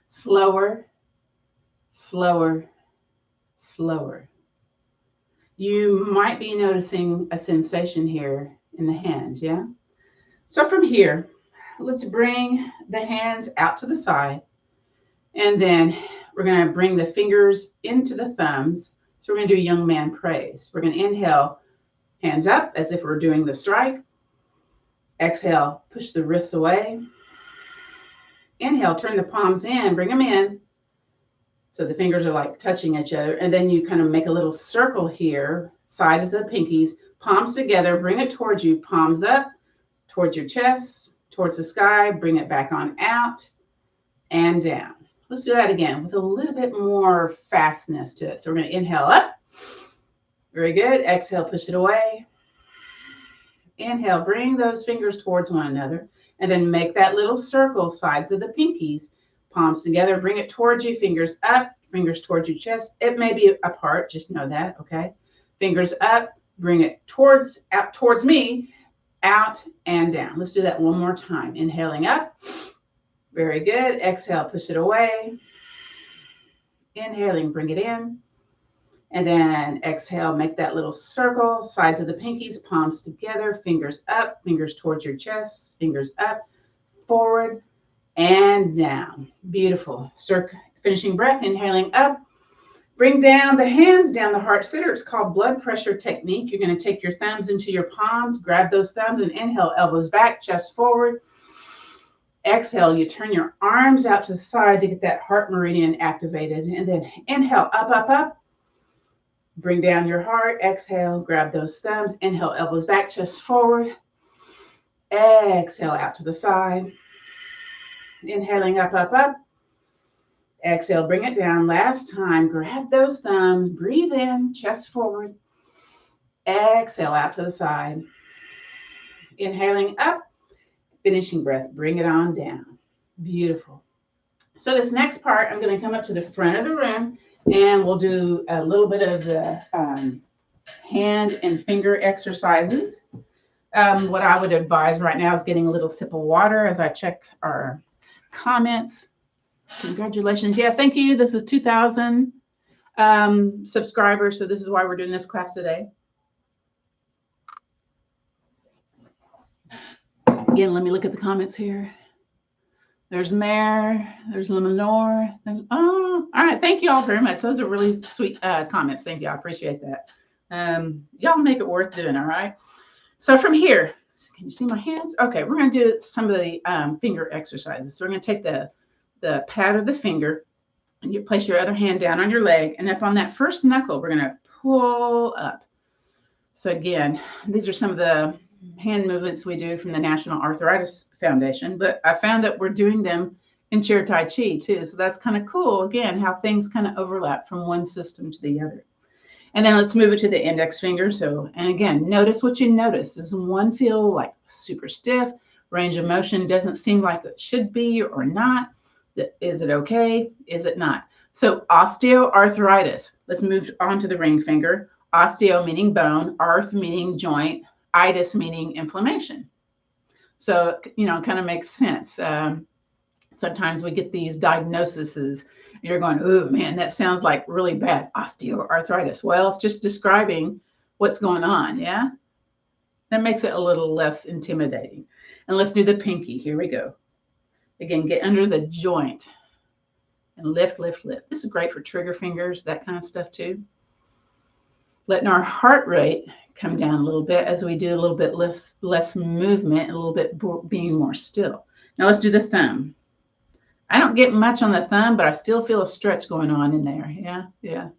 [SPEAKER 1] Slower, slower, slower. You might be noticing a sensation here in the hands, yeah? So from here, let's bring the hands out to the side. And then we're going to bring the fingers into the thumbs. So we're going to do young man praise. We're going to inhale, hands up as if we're doing the strike. Exhale, push the wrists away. Inhale, turn the palms in, bring them in. So the fingers are like touching each other. And then you kind of make a little circle here, sides of the pinkies, palms together, bring it towards you, palms up, towards your chest, towards the sky, bring it back on out and down. Let's do that again with a little bit more fastness to it. So we're going to inhale up. Very good. Exhale, push it away. Inhale, bring those fingers towards one another. And then make that little circle, sides of the pinkies, palms together, bring it towards you, fingers up, fingers towards your chest. It may be apart, just know that, okay? Fingers up, bring it towards, out towards me, out and down. Let's do that one more time. Inhaling up. Very good. Exhale, push it away. Inhaling, bring it in. And then exhale, make that little circle, sides of the pinkies, palms together, fingers up, fingers towards your chest, fingers up, forward, and down. Beautiful. Finishing breath, inhaling up. Bring down the hands down the heart center. It's called blood pressure technique. You're going to take your thumbs into your palms, grab those thumbs and inhale, elbows back, chest forward. Exhale, you turn your arms out to the side to get that heart meridian activated. And then inhale, up, up, up. Bring down your heart. Exhale, grab those thumbs. Inhale, elbows back, chest forward. Exhale, out to the side. Inhaling up, up, up. Exhale, bring it down. Last time, grab those thumbs. Breathe in, chest forward. Exhale, out to the side. Inhaling up. Finishing breath, bring it on down. Beautiful. So this next part, I'm going to come up to the front of the room and we'll do a little bit of the hand and finger exercises. What I would advise right now is getting a little sip of water as I check our comments. Congratulations. Yeah, thank you. This is 2,000 subscribers. So this is why we're doing this class today. Again, let me look at the comments here. There's Mare, there's Lemonor. Oh, all right. Thank you all very much. Those are really sweet comments. Thank you. I appreciate that. Y'all make it worth doing, all right? So from here, can you see my hands? Okay, we're going to do some of the finger exercises. So we're going to take the pad of the finger and you place your other hand down on your leg. And up on that first knuckle, we're going to pull up. So again, these are some of the hand movements we do from the National Arthritis Foundation, but I found that we're doing them in chair Tai Chi too. So that's kind of cool. Again, how things kind of overlap from one system to the other. And then let's move it to the index finger. So, and again, notice what you notice. Does one feel like super stiff? Range of motion doesn't seem like it should be or not. Is it okay? Is it not? So osteoarthritis. Let's move on to the ring finger. Osteo meaning bone, arth meaning joint, itis meaning inflammation. So, you know, it kind of makes sense. Sometimes we get these diagnoses. You're going, oh man, that sounds like really bad osteoarthritis. Well, it's just describing what's going on. Yeah. That makes it a little less intimidating. And let's do the pinky. Here we go. Again, get under the joint and lift, lift, lift. This is great for trigger fingers, that kind of stuff too. Letting our heart rate come down a little bit as we do a little bit less movement, a little bit being more still. Now let's do the thumb. I don't get much on the thumb, but I still feel a stretch going on in there. Yeah, yeah.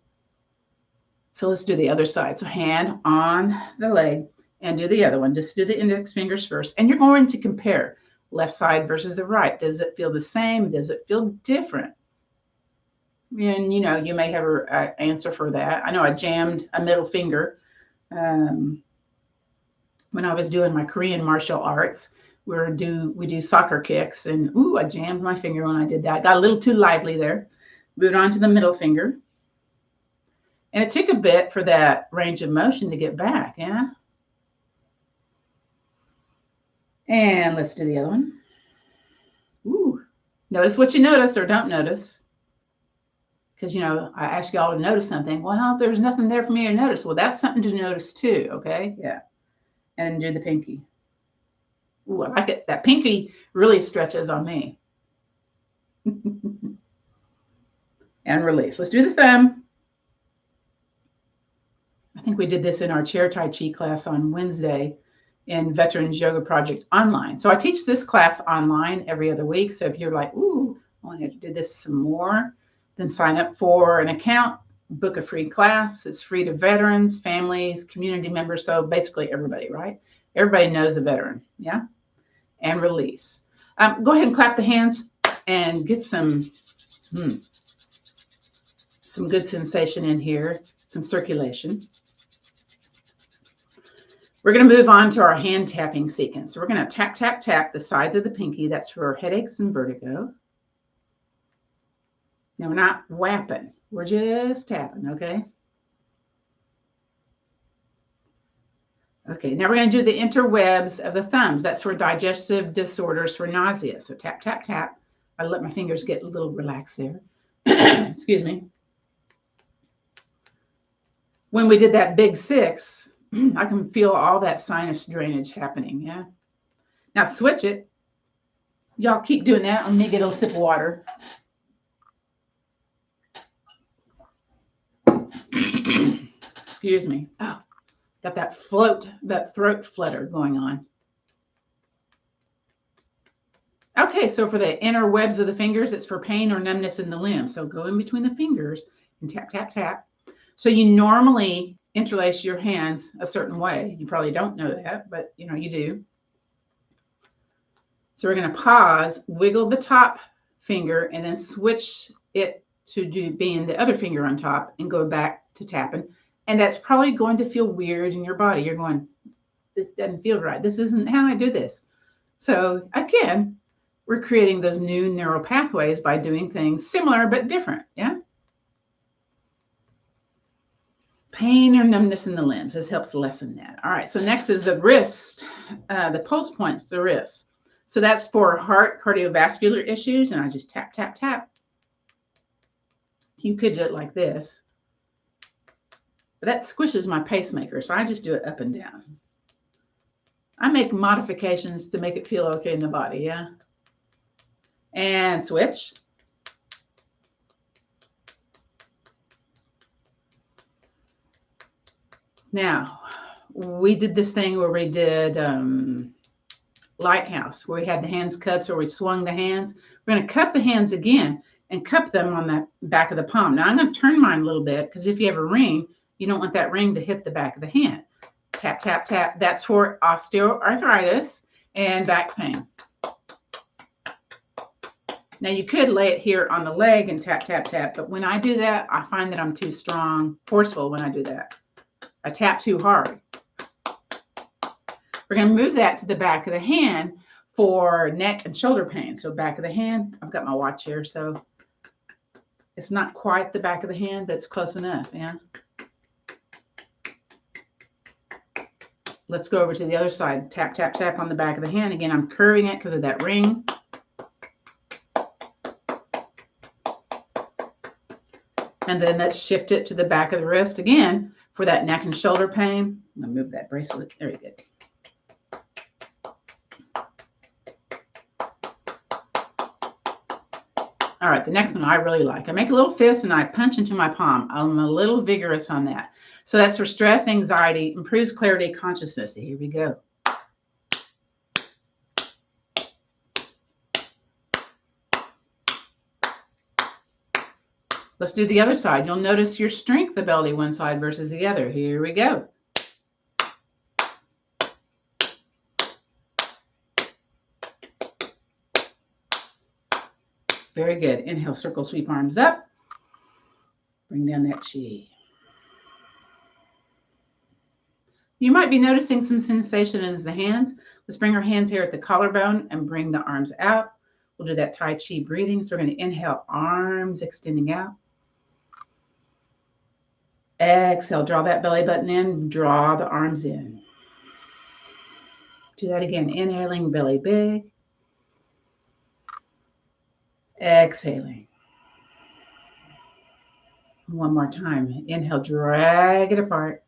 [SPEAKER 1] So let's do the other side. So hand on the leg and do the other one. Just do the index fingers first. And you're going to compare left side versus the right. Does it feel the same? Does it feel different? And, you know, you may have an answer for that. I know I jammed a middle finger when I was doing my Korean martial arts. We do soccer kicks, and ooh, I jammed my finger when I did that. Got a little too lively there. Moved on to the middle finger. And it took a bit for that range of motion to get back, yeah? And let's do the other one. Ooh. Notice what you notice or don't notice. Because, you know, I ask y'all to notice something. Well, there's nothing there for me to notice. Well, that's something to notice too, okay? Yeah. And do the pinky. Ooh, I like it. That pinky really stretches on me. And release. Let's do the thumb. I think we did this in our chair Tai Chi class on Wednesday in Veterans Yoga Project online. So I teach this class online every other week. So if you're like, ooh, I want to do this some more, then sign up for an account, book a free class. It's free to veterans, families, community members. So basically everybody, right? Everybody knows a veteran, yeah? And release. Go ahead and clap the hands and get some good sensation in here, some circulation. We're going to move on to our hand tapping sequence. So we're going to tap, tap, tap the sides of the pinky. That's for headaches and vertigo. Now, we're not whapping. We're just tapping, okay? Okay, now we're going to do the interwebs of the thumbs. That's for digestive disorders, for nausea. So tap, tap, tap. I let my fingers get a little relaxed there. Excuse me. When we did that big 6, I can feel all that sinus drainage happening, yeah? Now switch it. Y'all keep doing that. I'm going to get a little sip of water. Excuse me. Oh, got that throat flutter going on. Okay, so for the inner webs of the fingers, it's for pain or numbness in the limb. So go in between the fingers and tap, tap, tap. So you normally interlace your hands a certain way. You probably don't know that, but you know you do. So we're going to pause, wiggle the top finger, and then switch it to being the other finger on top and go back to tapping. And that's probably going to feel weird in your body. You're going, this doesn't feel right. This isn't how I do this. So again, we're creating those new neural pathways by doing things similar but different, yeah? Pain or numbness in the limbs. This helps lessen that. All right, so next is the wrist, the pulse points, the wrist. So that's for heart, cardiovascular issues, and I just tap, tap, tap. You could do it like this. But that squishes my pacemaker, so I just do it up and down. I make modifications to make it feel okay in the body, yeah? And switch. Now, we did this thing where we did Lighthouse, where we had the hands cupped, or we swung the hands. We're going to cup the hands again and cup them on the back of the palm. Now, I'm going to turn mine a little bit, because if you have a ring, you don't want that ring to hit the back of the hand. Tap, tap, tap. That's for osteoarthritis and back pain. Now, you could lay it here on the leg and tap, tap, tap. But when I do that, I find that I'm too forceful when I do that. I tap too hard. We're going to move that to the back of the hand for neck and shoulder pain. So back of the hand, I've got my watch here, so it's not quite the back of the hand, but it's close enough, yeah? Let's go over to the other side. Tap, tap, tap on the back of the hand. Again, I'm curving it because of that ring. And then let's shift it to the back of the wrist again for that neck and shoulder pain. I'm going to move that bracelet. There we go. All right, the next one I really like. I make a little fist and I punch into my palm. I'm a little vigorous on that. So that's for stress, anxiety, improves clarity, consciousness. Here we go. Let's do the other side. You'll notice your strength ability one side versus the other. Here we go. Very good. Inhale, circle, sweep arms up. Bring down that chi. You might be noticing some sensation in the hands. Let's bring our hands here at the collarbone and bring the arms out. We'll do that Tai Chi breathing. So we're going to inhale, arms extending out. Exhale, draw that belly button in, draw the arms in. Do that again, inhaling, belly big. Exhaling. One more time. Inhale, drag it apart.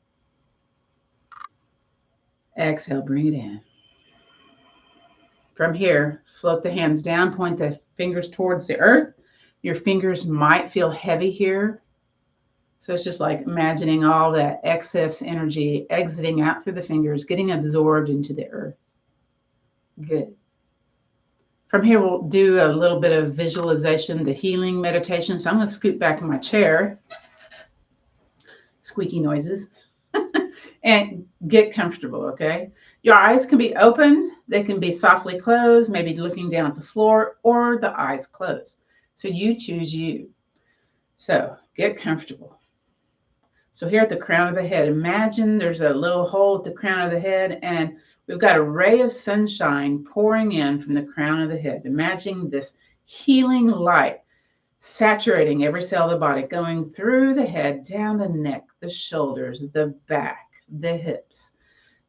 [SPEAKER 1] Exhale, bring it in. From here, float the hands down, point the fingers towards the earth. Your fingers might feel heavy here. So it's just like imagining all that excess energy exiting out through the fingers, getting absorbed into the earth. Good. From here, we'll do a little bit of visualization, the healing meditation. So I'm going to scoot back in my chair. Squeaky noises. And get comfortable, okay? Your eyes can be opened. They can be softly closed, maybe looking down at the floor, or the eyes closed. So you choose you. So get comfortable. So here at the crown of the head, imagine there's a little hole at the crown of the head, and we've got a ray of sunshine pouring in from the crown of the head. Imagine this healing light saturating every cell of the body, going through the head, down the neck, the shoulders, the back, the hips,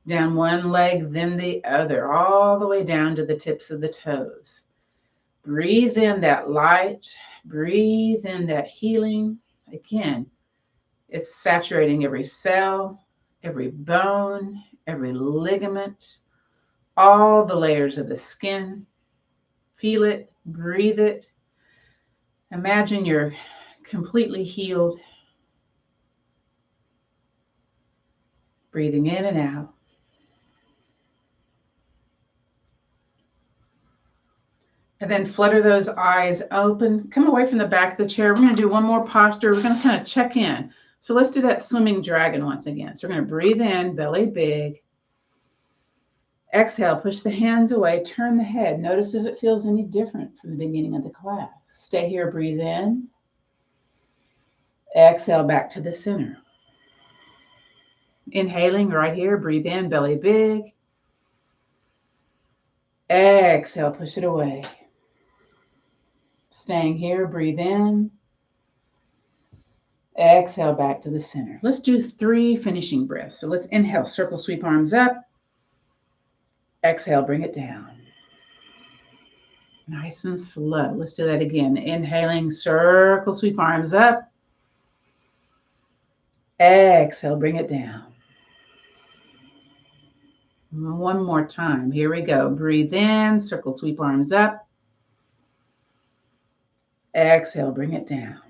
[SPEAKER 1] down one leg, then the other, all the way down to the tips of the toes. Breathe in that light. Breathe in that healing. Again, it's saturating every cell, every bone, every ligament, all the layers of the skin. Feel it, breathe it. Imagine you're completely healed. Breathing in and out. And then flutter those eyes open. Come away from the back of the chair. We're going to do one more posture. We're going to kind of check in. So let's do that swimming dragon once again. So we're going to breathe in, belly big. Exhale, push the hands away, turn the head. Notice if it feels any different from the beginning of the class. Stay here, breathe in. Exhale, back to the center. Inhaling right here, breathe in, belly big. Exhale, push it away. Staying here, breathe in. Exhale, back to the center. Let's do 3 finishing breaths. So let's inhale, circle, sweep arms up. Exhale, bring it down. Nice and slow. Let's do that again. Inhaling, circle, sweep arms up. Exhale, bring it down. One more time. Here we go. Breathe in, circle, sweep arms up. Exhale, bring it down.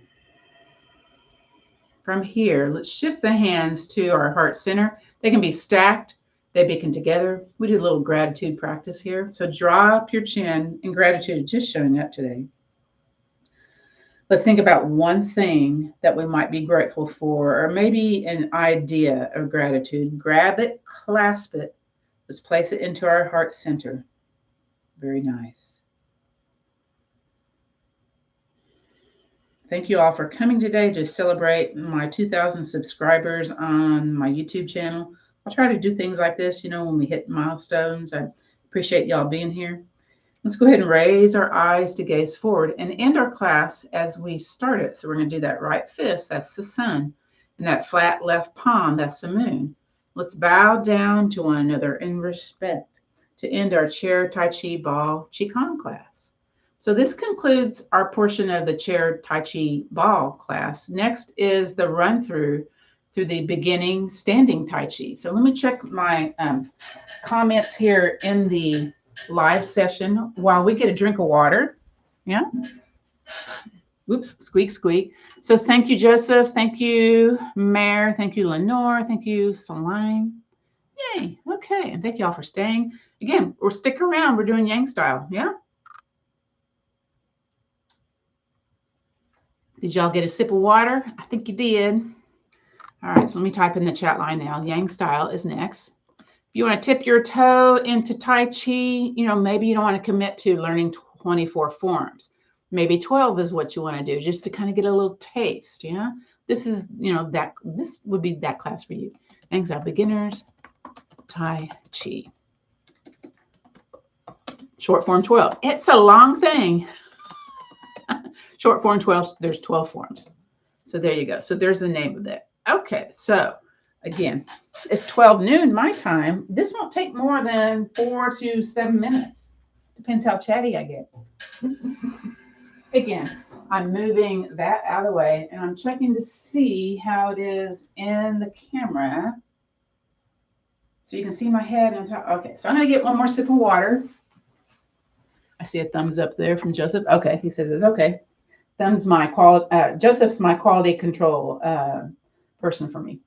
[SPEAKER 1] From here, let's shift the hands to our heart center. They can be stacked. They beacon together. We do a little gratitude practice here. So drop your chin in gratitude, just showing up today. Let's think about one thing that we might be grateful for, or maybe an idea of gratitude. Grab it, clasp it. Let's place it into our heart center. Very nice. Thank you all for coming today to celebrate my 2,000 subscribers on my YouTube channel. I'll try to do things like this, when we hit milestones. I appreciate y'all being here. Let's go ahead and raise our eyes to gaze forward and end our class as we start it. So we're going to do that right fist, that's the sun, and that flat left palm, that's the moon. Let's bow down to one another in respect to end our chair Tai Chi Ball Qigong class. So this concludes our portion of the chair Tai Chi Ball class. Next is the run through the beginning standing Tai Chi. So let me check my comments here in the live session while we get a drink of water. Yeah. Oops, squeak, squeak. So thank you, Joseph. Thank you, Mare. Thank you, Lenore. Thank you, Saline. Yay. Okay. And thank you all for staying. Again, we'll stick around. We're doing Yang style. Yeah. Did y'all get a sip of water? I think you did. All right, so let me type in the chat line now. Yang style is next. If you want to tip your toe into Tai Chi, maybe you don't want to commit to learning 24 forms. Maybe 12 is what you want to do, just to kind of get a little taste. Yeah, this is, this would be that class for you. Yang's our Beginners Tai Chi. Short form 12. It's a long thing. Short form 12, there's 12 forms. So there you go. So there's the name of it. Okay, so again, it's 12 noon my time. This won't take more than 4 to 7 minutes. Depends how chatty I get. Again, I'm moving that out of the way and I'm checking to see how it is in the camera. So you can see my head. And okay, so I'm going to get one more sip of water. I see a thumbs up there from Joseph. Okay, he says it's okay. Thumbs my quality. Joseph's my quality control person for me.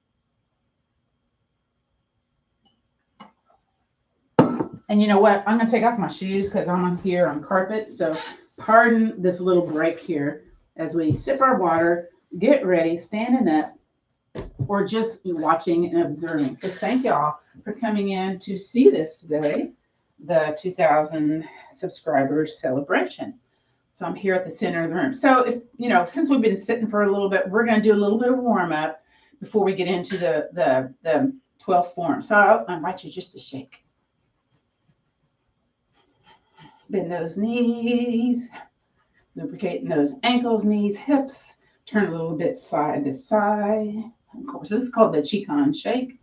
[SPEAKER 1] And you know what? I'm going to take off my shoes because I'm on here on carpet. So pardon this little break here as we sip our water, get ready, standing up, or just watching and observing. So thank y'all for coming in to see this today, the 2,000 subscribers celebration. So I'm here at the center of the room. So if since we've been sitting for a little bit, we're going to do a little bit of warm up before we get into the 12 form. So I invite you just to shake. Bend those knees, lubricating those ankles, knees, hips. Turn a little bit side to side. Of course, this is called the Qigong shake.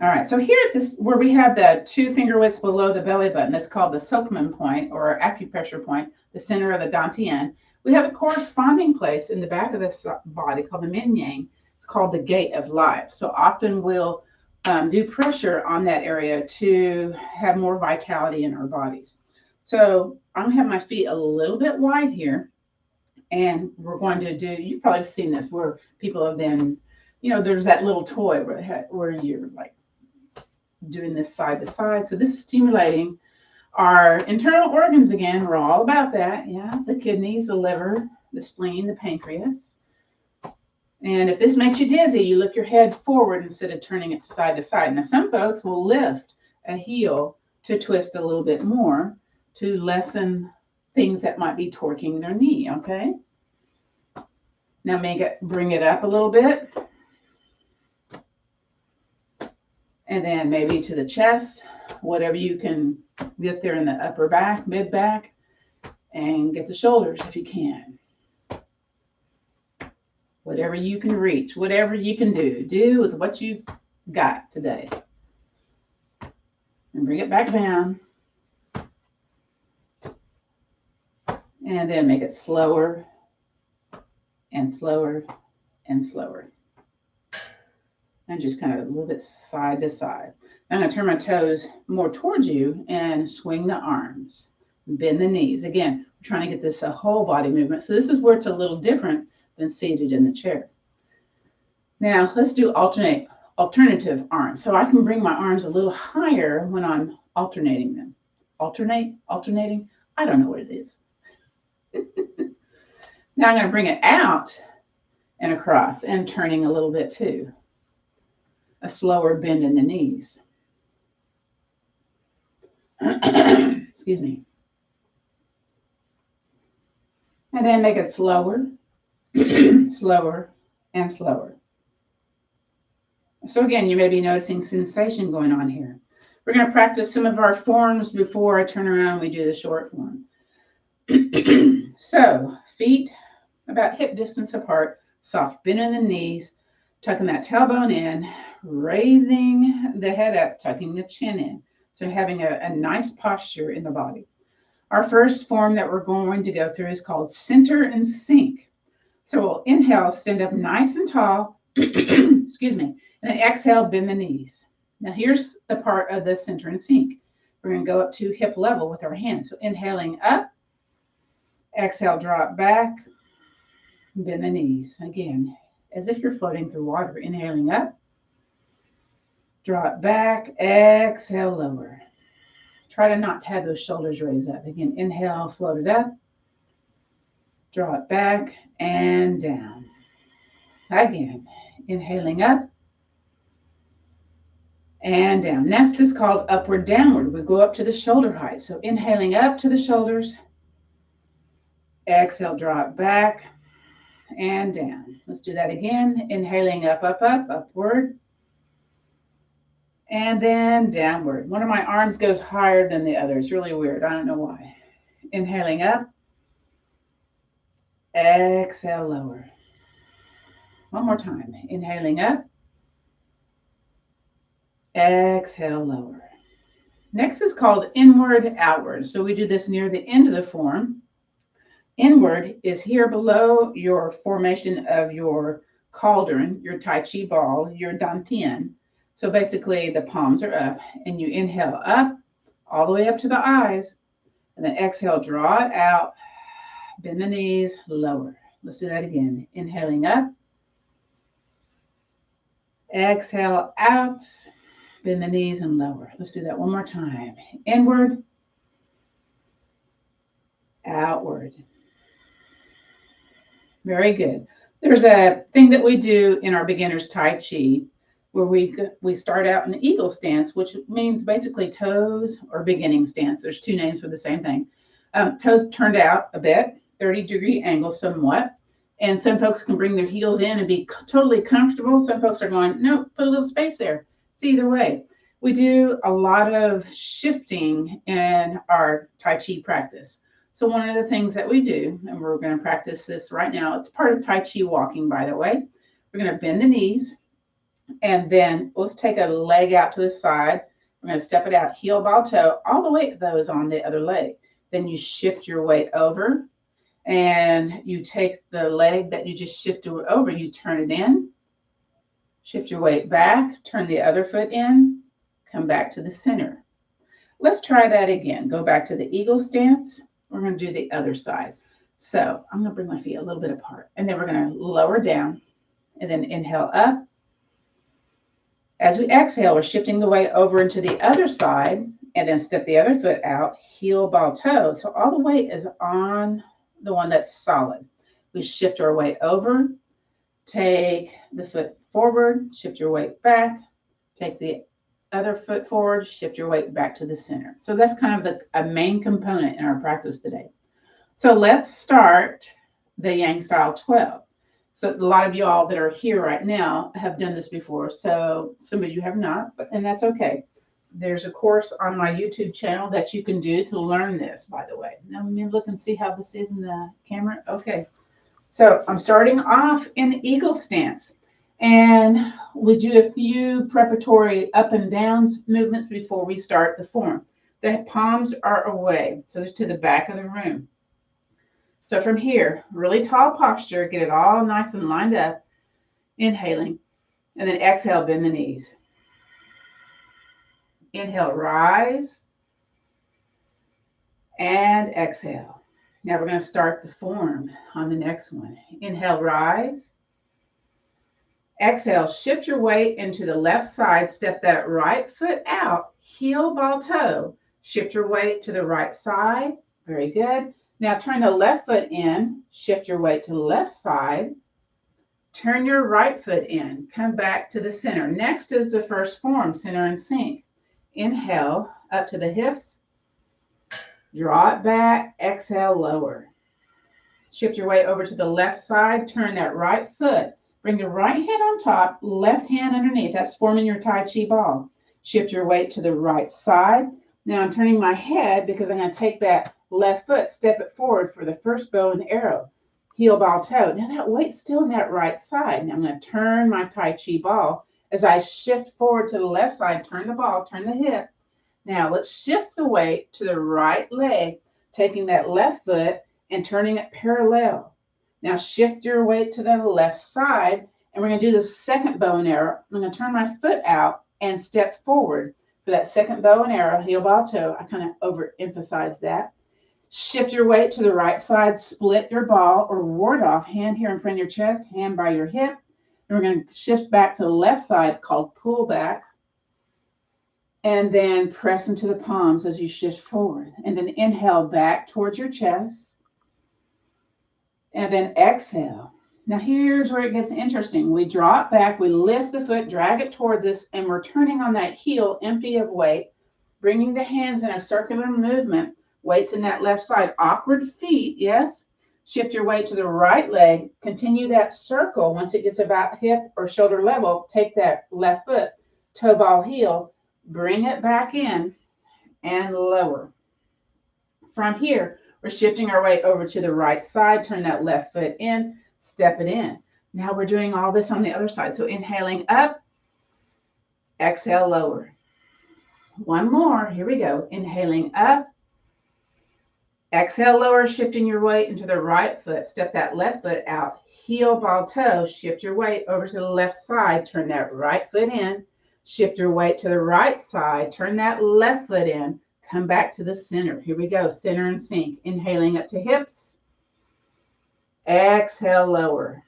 [SPEAKER 1] All right, so here at this, where we have the 2 finger widths below the belly button, that's called the Sockman point or acupressure point, the center of the Dantian. We have a corresponding place in the back of the body called the Min Yang. It's called the gate of life. So often we'll do pressure on that area to have more vitality in our bodies. So I'm going to have my feet a little bit wide here. And we're going to do, you've probably seen this where people have been, there's that little toy where you're like doing this side to side. So this is stimulating our internal organs again. We're all about that. Yeah, the kidneys, the liver, the spleen, the pancreas. And if this makes you dizzy, you look your head forward instead of turning it side to side. Now, some folks will lift a heel to twist a little bit more to lessen things that might be torquing their knee, okay? Now bring it up a little bit. And then maybe to the chest, whatever you can get there in the upper back, mid back, and get the shoulders if you can. Whatever you can reach, whatever you can do with what you got today. And bring it back down. And then make it slower and slower and slower. And just kind of a little bit side to side. I'm going to turn my toes more towards you and swing the arms. Bend the knees. Again, we're trying to get this a whole body movement. So this is where it's a little different than seated in the chair. Now let's do alternative arms. So I can bring my arms a little higher when I'm alternating them. Alternating. I don't know what it is. Now I'm going to bring it out and across and turning a little bit too. A slower bend in the knees. Excuse me. And then make it slower, slower, and slower. So again, you may be noticing sensation going on here. We're going to practice some of our forms before I turn around and we do the short form. So feet about hip distance apart, soft bend in the knees, tucking that tailbone in, raising the head up, tucking the chin in. So having a nice posture in the body. Our first form that we're going to go through is called center and sink. So we'll inhale, stand up nice and tall, excuse me, and then exhale, bend the knees. Now here's the part of the center and sink. We're going to go up to hip level with our hands. So inhaling up, exhale, drop back, bend the knees. Again, as if you're floating through water. Inhaling up, drop back, exhale, lower. Try to not have those shoulders raise up. Again, inhale, float it up, drop back and down. Again, inhaling up and down. Next is called upward downward. We go up to the shoulder height. So inhaling up to the shoulders, exhale, drop back and down. Let's do that again. Inhaling up, up, up, upward. And then downward. One of my arms goes higher than the other. It's really weird. I don't know why. Inhaling up. Exhale, lower. One more time. Inhaling up. Exhale, lower. Next is called inward outward. So we do this near the end of the form. Inward is here below your formation of your cauldron, your Tai Chi ball, your Dantian. So basically the palms are up and you inhale up all the way up to the eyes and then exhale, draw it out, bend the knees, lower. Let's do that again. Inhaling up, exhale out, bend the knees and lower. Let's do that one more time. Inward, outward. Very good. There's a thing that we do in our beginners Tai Chi where we start out in the eagle stance, which means basically toes or beginning stance. There's two names for the same thing. Toes turned out a bit, 30-degree angle somewhat. And some folks can bring their heels in and be totally comfortable. Some folks are going, no, put a little space there. It's either way. We do a lot of shifting in our Tai Chi practice. So one of the things that we do, and we're going to practice this right now, it's part of Tai Chi walking, by the way. We're going to bend the knees, and then let's take a leg out to the side. We're going to step it out, heel, ball, toe. All the weight, though, is on the other leg. Then you shift your weight over, and you take the leg that you just shifted over, you turn it in, shift your weight back, turn the other foot in, come back to the center. Let's try that again. Go back to the eagle stance. We're going to do the other side. So I'm going to bring my feet a little bit apart, and then we're going to lower down and then inhale up. As we exhale, we're shifting the weight over into the other side and then step the other foot out, heel, ball, toe. So all the weight is on the one that's solid. We shift our weight over, take the foot forward, shift your weight back, take the other foot forward, shift your weight back to the center. So that's kind of a main component in our practice today. So let's start the Yang style 12. So a lot of you all that are here right now have done this before. So some of you have not, and that's okay. There's a course on my YouTube channel that you can do to learn this, by the way. Now let me look and see how this is in the camera. Okay. So I'm starting off in eagle stance. And we do a few preparatory up and downs movements before we start the form. The palms are away, so it's to the back of the room. So from here, really tall posture, get it all nice and lined up, inhaling, and then exhale, bend the knees. Inhale, rise, and exhale. Now we're going to start the form on the next one. Inhale, rise. Exhale, shift your weight into the left side, step that right foot out, heel, ball, toe. Shift your weight to the right side. Very good. Now turn the left foot in, shift your weight to the left side. Turn your right foot in, come back to the center. Next is the first form, center and sink. Inhale, up to the hips. Draw it back, exhale, lower. Shift your weight over to the left side, turn that right foot. Bring the right hand on top, left hand underneath. That's forming your Tai Chi ball. Shift your weight to the right side. Now I'm turning my head because I'm going to take that left foot, step it forward for the first bow and arrow. Heel, ball, toe. Now that weight's still in that right side. Now I'm going to turn my Tai Chi ball. As I shift forward to the left side, turn the ball, turn the hip. Now let's shift the weight to the right leg, taking that left foot and turning it parallel. Now shift your weight to the left side, and we're going to do the second bow and arrow. I'm going to turn my foot out and step forward for that second bow and arrow, heel, ball, toe. I kind of overemphasize that. Shift your weight to the right side, split your ball or ward off, hand here in front of your chest, hand by your hip. And we're going to shift back to the left side called pull back. And then press into the palms as you shift forward. And then inhale back towards your chest. And then exhale. Now here's where it gets interesting. We draw it back, we lift the foot, drag it towards us, and we're turning on that heel empty of weight, bringing the hands in a circular movement, weights in that left side, awkward feet, yes? Shift your weight to the right leg, continue that circle. Once it gets about hip or shoulder level, take that left foot, toe ball heel, bring it back in and lower. From here, We're shifting our weight over to the right side. Turn that left foot in, step it in. Now we're doing all this on the other side. So inhaling up, exhale, lower. One more. Here we go. Inhaling up, exhale, lower, shifting your weight into the right foot. Step that left foot out. Heel, ball, toe. Shift your weight over to the left side. Turn that right foot in. Shift your weight to the right side. Turn that left foot in. Come back to the center. Here we go. Center and sink. Inhaling up to hips. Exhale, lower.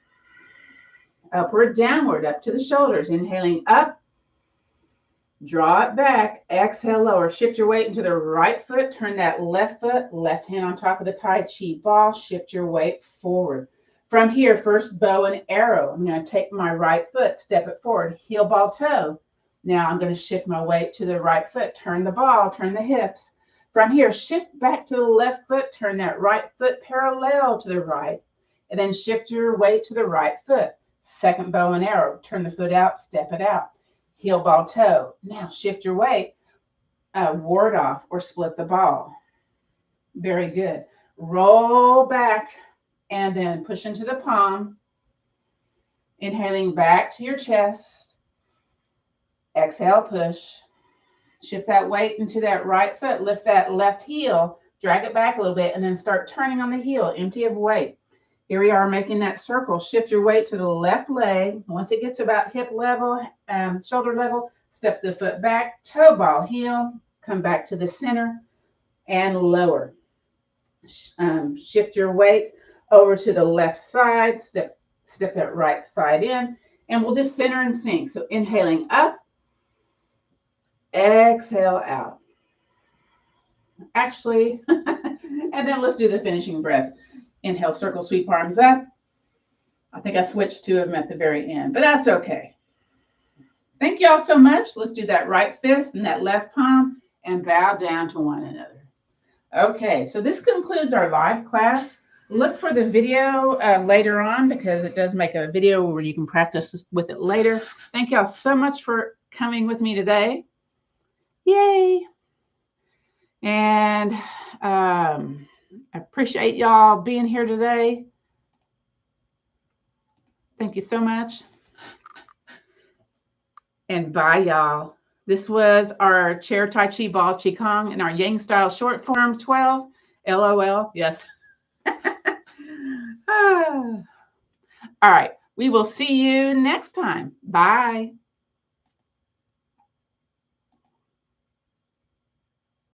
[SPEAKER 1] Upward, downward, up to the shoulders. Inhaling up. Draw it back. Exhale, lower. Shift your weight into the right foot. Turn that left foot, left hand on top of the Tai Chi ball. Shift your weight forward. From here, first bow and arrow. I'm going to take my right foot, step it forward, heel, ball, toe. Now I'm going to shift my weight to the right foot. Turn the ball, turn the hips. From here, shift back to the left foot. Turn that right foot parallel to the right. And then shift your weight to the right foot. Second bow and arrow. Turn the foot out, step it out. Heel, ball, toe. Now shift your weight, ward off or split the ball. Very good. Roll back and then push into the palm. Inhaling back to your chest. Exhale, push. Shift that weight into that right foot. Lift that left heel. Drag it back a little bit and then start turning on the heel, empty of weight. Here we are making that circle. Shift your weight to the left leg. Once it gets about hip level, shoulder level, step the foot back, toe ball, heel, come back to the center and lower. Shift your weight over to the left side, step that right side in, and we'll do center and sink. So inhaling up, exhale out. Actually, and then let's do the finishing breath. Inhale, circle, sweep arms up. I think I switched two of them at the very end, but that's okay. Thank you all so much. Let's do that right fist and that left palm and bow down to one another. Okay, so this concludes our live class. Look for the video later on because it does make a video where you can practice with it later. Thank you all so much for coming with me today. Yay! And I appreciate y'all being here today. Thank you so much. And bye, y'all. This was our chair Tai Chi Ball Qigong in our Yang style short form 12. LOL. Yes. All right. We will see you next time. Bye.